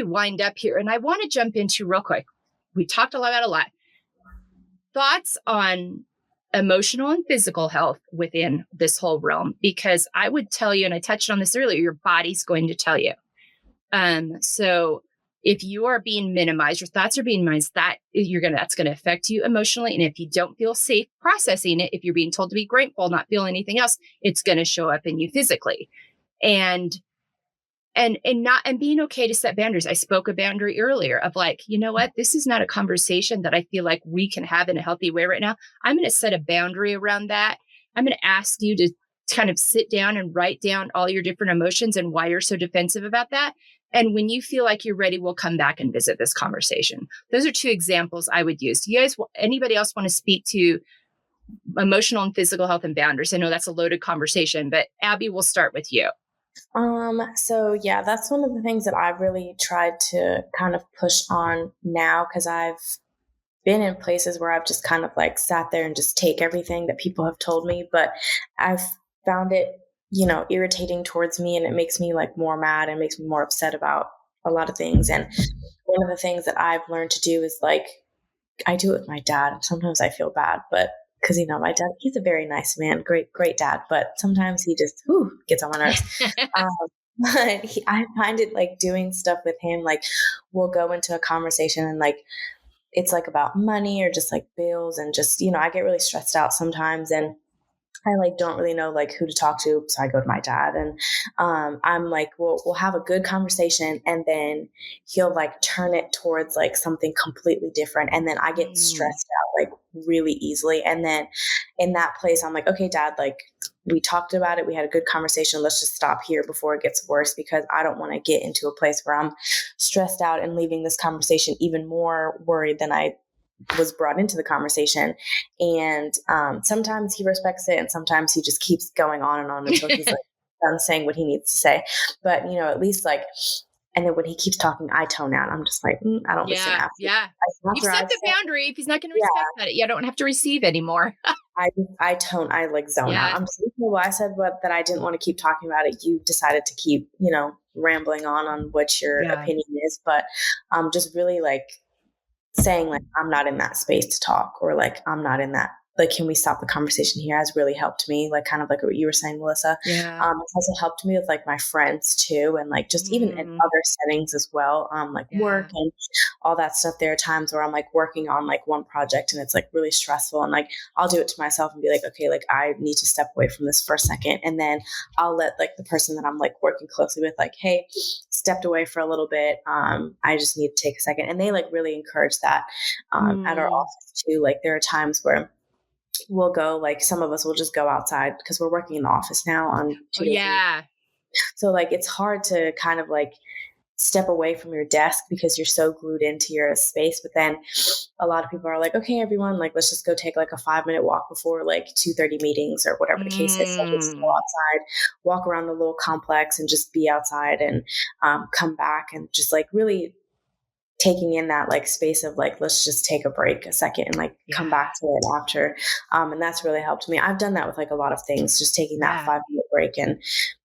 wind up here, and I want to jump into real quick, we talked about a lot, thoughts on emotional and physical health within this whole realm, because I would tell you, and I touched on this earlier, your body's going to tell you. So if you are being minimized, your thoughts are being minimized, that's going to affect you emotionally. And if you don't feel safe processing it, if you're being told to be grateful, not feel anything else, it's going to show up in you physically. And being okay to set boundaries. I spoke a boundary earlier of like, you know what, this is not a conversation that I feel like we can have in a healthy way right now. I'm going to set a boundary around that. I'm going to ask you to kind of sit down and write down all your different emotions and why you're so defensive about that. And when you feel like you're ready, we'll come back and visit this conversation. Those are two examples I would use. Do you guys, anybody else want to speak to emotional and physical health and boundaries? I know that's a loaded conversation, but Abby, we'll start with you. So yeah, that's one of the things that I've really tried to kind of push on now, because I've been in places where I've just kind of like sat there and just take everything that people have told me, but I've found it, irritating towards me, and it makes me like more mad and makes me more upset about a lot of things. And one of the things that I've learned to do is like, I do it with my dad. Sometimes I feel bad, but because, my dad, he's a very nice man, great dad, but sometimes he just gets on my nerves. But I find it like doing stuff with him, like we'll go into a conversation and like, it's like about money or just like bills, and just, I get really stressed out sometimes, and I like don't really know like who to talk to. So I go to my dad, and I'm like, we'll have a good conversation, and then he'll like turn it towards like something completely different. And then I get stressed out like really easily. And then in that place, I'm like, okay, dad, like we talked about it. We had a good conversation. Let's just stop here before it gets worse, because I don't want to get into a place where I'm stressed out and leaving this conversation even more worried than I was brought into the conversation. And sometimes he respects it, and sometimes he just keeps going on and on until he's like done saying what he needs to say. But at least like, and then when he keeps talking, I tone out. I'm just like, I don't listen after. Yeah. You've set the boundary. If he's not going to respect that, you don't have to receive anymore. I like zone out. I'm just like, well, I said that I didn't want to keep talking about it. You decided to keep, rambling on what your opinion is. But just really like saying like, I'm not in that space to talk, or like, I'm not in that, like, can we stop the conversation here, has really helped me. Like kind of like what you were saying, Melissa. Yeah. It's also helped me with like my friends too. And like, just even in other settings as well, like work and all that stuff. There are times where I'm like working on like one project and it's like really stressful. And like, I'll do it to myself and be like, okay, like I need to step away from this for a second. And then I'll let like the person that I'm like working closely with, like, hey, stepped away for a little bit. I just need to take a second. And they like really encourage that at our office too. Like there are times where we'll go, like some of us will just go outside because we're working in the office now on 2 days. So like, it's hard to kind of like step away from your desk because you're so glued into your space. But then a lot of people are like, okay, everyone, like, let's just go take like a 5-minute walk before like 2:30 meetings or whatever the case is. So just go outside, walk around the little complex and just be outside, and come back and just like really taking in that like space of like, let's just take a break a second and like come back to it after. And that's really helped me. I've done that with like a lot of things, just taking that 5-minute break and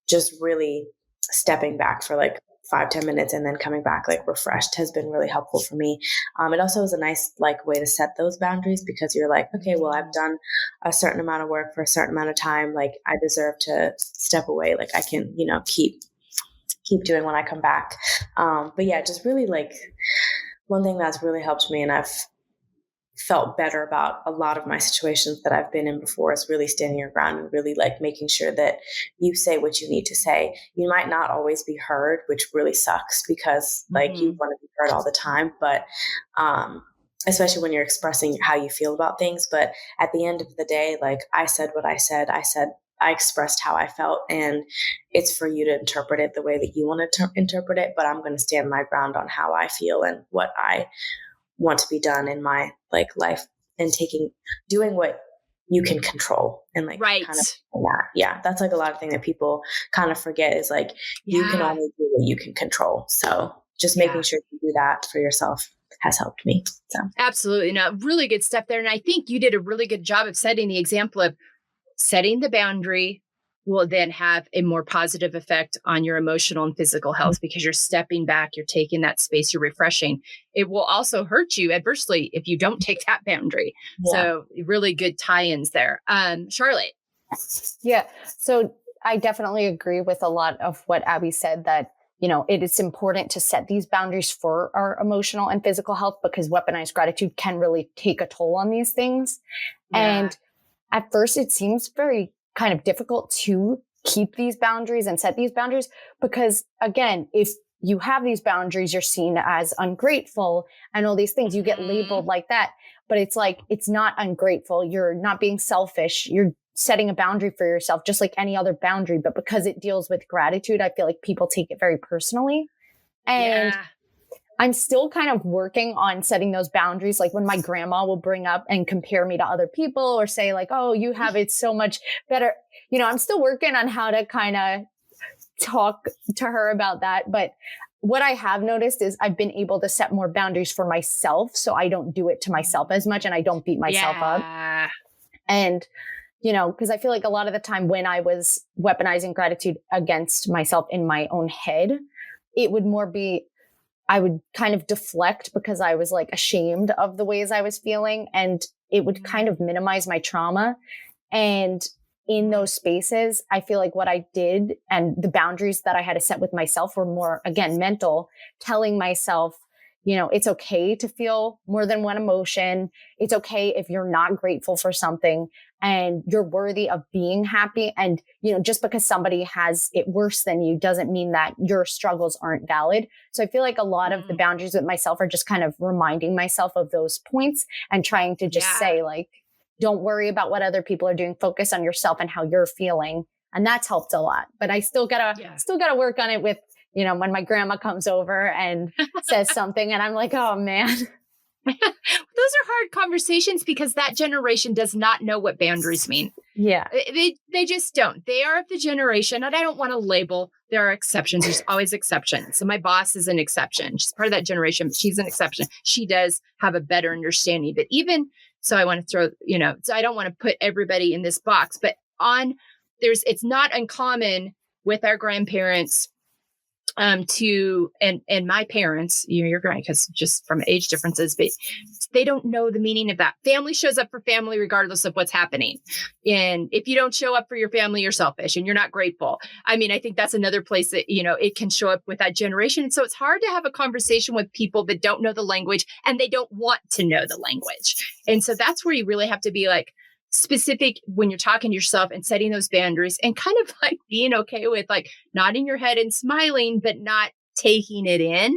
just really stepping back for like 5-10 minutes and then coming back like refreshed has been really helpful for me. It also is a nice like way to set those boundaries, because you're like, okay, well, I've done a certain amount of work for a certain amount of time. Like I deserve to step away. Like I can, keep doing when I come back. But yeah, just really like one thing that's really helped me, and I've felt better about a lot of my situations that I've been in before, is really standing your ground and really like making sure that you say what you need to say. You might not always be heard, which really sucks, because like you want to be heard all the time, but especially when you're expressing how you feel about things. But at the end of the day, like I said what I said, I expressed how I felt, and it's for you to interpret it the way that you want to interpret it. But I'm going to stand my ground on how I feel and what I want to be done in my like life, and doing what you can control, and like kind of that. Yeah. That's like a lot of thing that people kind of forget, is like, you can only do what you can control. So just making sure you do that for yourself has helped me. So absolutely. No, really good stuff there. And I think you did a really good job of setting the example of setting the boundary will then have a more positive effect on your emotional and physical health, because you're stepping back, you're taking that space, you're refreshing. It will also hurt you adversely if you don't take that boundary. So really good tie-ins there. Charlotte. Yeah. So I definitely agree with a lot of what Abby said, that it is important to set these boundaries for our emotional and physical health, because weaponized gratitude can really take a toll on these things. Yeah. And at first it seems very kind of difficult to keep these boundaries and set these boundaries, because again, if you have these boundaries, you're seen as ungrateful and all these things, you get labeled like that. But it's like, it's not ungrateful. You're not being selfish. You're setting a boundary for yourself, just like any other boundary. But because it deals with gratitude, I feel like people take it very personally. And I'm still kind of working on setting those boundaries. Like when my grandma will bring up and compare me to other people, or say like, oh, you have it so much better. I'm still working on how to kind of talk to her about that. But what I have noticed is I've been able to set more boundaries for myself, so I don't do it to myself as much, and I don't beat myself up. And because I feel like a lot of the time when I was weaponizing gratitude against myself in my own head, it would more be, I would kind of deflect because I was like ashamed of the ways I was feeling, and it would kind of minimize my trauma. And in those spaces, I feel like what I did and the boundaries that I had to set with myself were more, again, mental, telling myself, it's okay to feel more than one emotion. It's okay if you're not grateful for something, and you're worthy of being happy. And, just because somebody has it worse than you doesn't mean that your struggles aren't valid. So I feel like a lot of the boundaries with myself are just kind of reminding myself of those points and trying to just say like, don't worry about what other people are doing. Focus on yourself and how you're feeling. And that's helped a lot. But I still gotta work on it with, when my grandma comes over and says something and I'm like, oh man. Those are hard conversations, because that generation does not know what boundaries mean. Yeah. They just don't. They are of the generation, and I don't want to label. There are exceptions. There's always exceptions. So my boss is an exception. She's part of that generation, but she's an exception. She does have a better understanding. But even so, I want to throw, so I don't want to put everybody in this box, but it's not uncommon with our grandparents and my parents, you're right, because just from age differences, but they don't know the meaning of that. Family shows up for family regardless of what's happening. And if you don't show up for your family, you're selfish and you're not grateful. I mean, I think that's another place that, it can show up with that generation. And so it's hard to have a conversation with people that don't know the language and they don't want to know the language. And so that's where you really have to be like specific when you're talking to yourself and setting those boundaries, and kind of like being okay with like nodding your head and smiling, but not taking it in,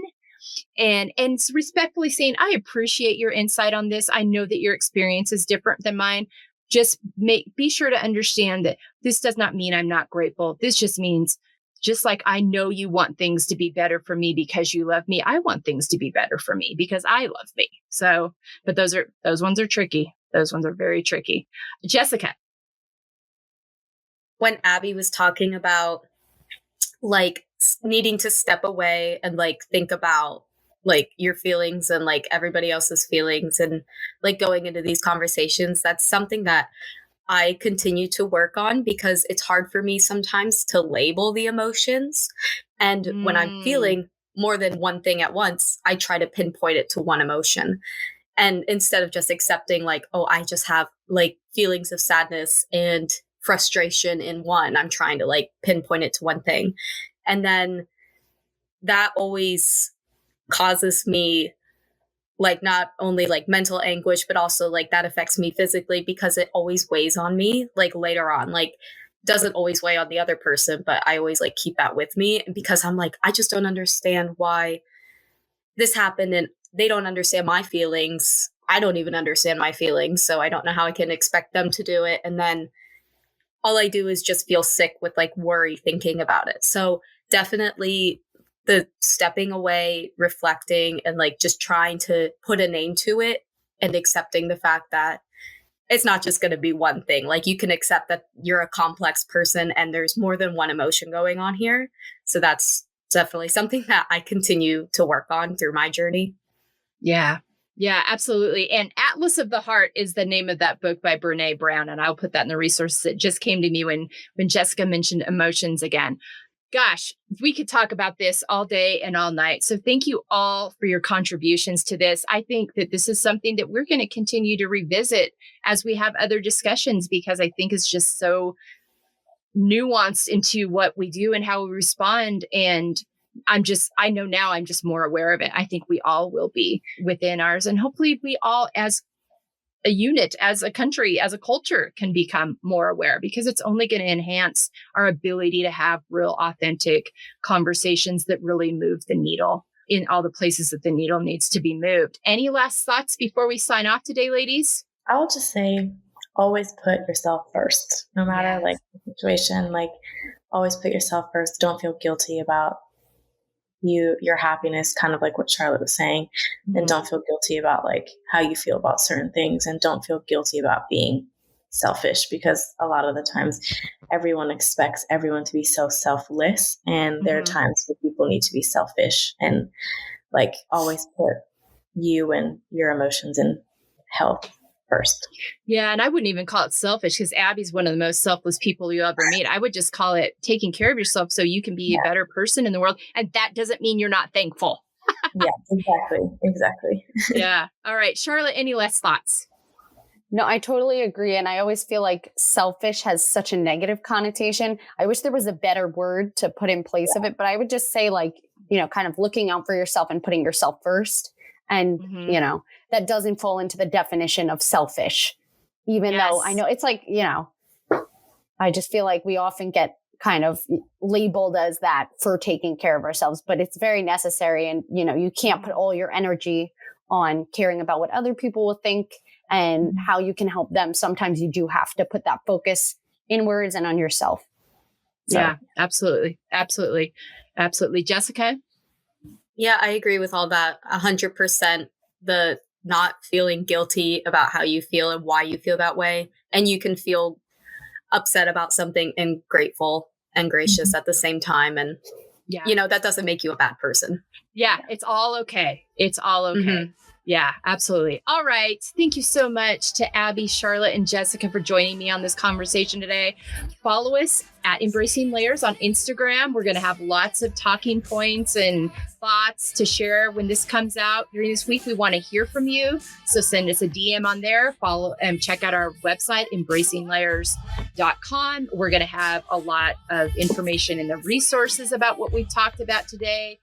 and respectfully saying, I appreciate your insight on this. I know that your experience is different than mine. Just be sure to understand that this does not mean I'm not grateful. This just means, just like I know you want things to be better for me because you love me, I want things to be better for me because I love me. So, but those ones are tricky. Those ones are very tricky. Jessica. When Abby was talking about like needing to step away and like think about like your feelings and like everybody else's feelings and like going into these conversations, that's something that I continue to work on, because it's hard for me sometimes to label the emotions. And when I'm feeling more than one thing at once, I try to pinpoint it to one emotion. And instead of just accepting like, oh, I just have like feelings of sadness and frustration in one, I'm trying to like pinpoint it to one thing. And then that always causes me like not only like mental anguish, but also like that affects me physically, because it always weighs on me like later on, like doesn't always weigh on the other person, but I always like keep that with me, because I'm like, I just don't understand why this happened, and they don't understand my feelings. I don't even understand my feelings. So I don't know how I can expect them to do it. And then all I do is just feel sick with like worry thinking about it. So definitely the stepping away, reflecting, and like just trying to put a name to it, and accepting the fact that it's not just going to be one thing. Like you can accept that you're a complex person and there's more than one emotion going on here. So that's definitely something that I continue to work on through my journey. Yeah. Yeah, absolutely. And Atlas of the Heart is the name of that book by Brene Brown. And I'll put that in the resources. It just came to me when Jessica mentioned emotions again. Gosh, we could talk about this all day and all night. So thank you all for your contributions to this. I think that this is something that we're going to continue to revisit as we have other discussions, because I think it's just so nuanced into what we do and how we respond. And I know now I'm just more aware of it. I think we all will be within ours. And hopefully we all as a unit, as a country, as a culture can become more aware, because it's only going to enhance our ability to have real authentic conversations that really move the needle in all the places that the needle needs to be moved. Any last thoughts before we sign off today, ladies? I will just say, always put yourself first, no matter like the situation, like always put yourself first. Don't feel guilty about your happiness, kind of like what Charlotte was saying, and don't feel guilty about like how you feel about certain things, and don't feel guilty about being selfish, because a lot of the times everyone expects everyone to be so selfless, and there are times where people need to be selfish, and like always put you and your emotions and health first. Yeah. And I wouldn't even call it selfish, because Abby's one of the most selfless people you ever meet. I would just call it taking care of yourself so you can be a better person in the world. And that doesn't mean you're not thankful. Yeah, exactly. Yeah. All right. Charlotte, any last thoughts? No, I totally agree. And I always feel like selfish has such a negative connotation. I wish there was a better word to put in place of it, but I would just say like, kind of looking out for yourself and putting yourself first. And, that doesn't fall into the definition of selfish, even though I know it's like, I just feel like we often get kind of labeled as that for taking care of ourselves, but it's very necessary. And, you can't put all your energy on caring about what other people will think and how you can help them. Sometimes you do have to put that focus inwards and on yourself. So. Yeah, absolutely. Jessica? Yeah, I agree with all that 100%. The not feeling guilty about how you feel and why you feel that way. And you can feel upset about something and grateful and gracious at the same time. And, that doesn't make you a bad person. Yeah, it's all okay. Yeah, absolutely. All right. Thank you so much to Abby, Charlotte, and Jessica for joining me on this conversation today. Follow us at Embracing Layers on Instagram. We're going to have lots of talking points and thoughts to share when this comes out during this week. We want to hear from you. So send us a DM on there. Follow and check out our website, embracinglayers.com. We're going to have a lot of information in the resources about what we've talked about today.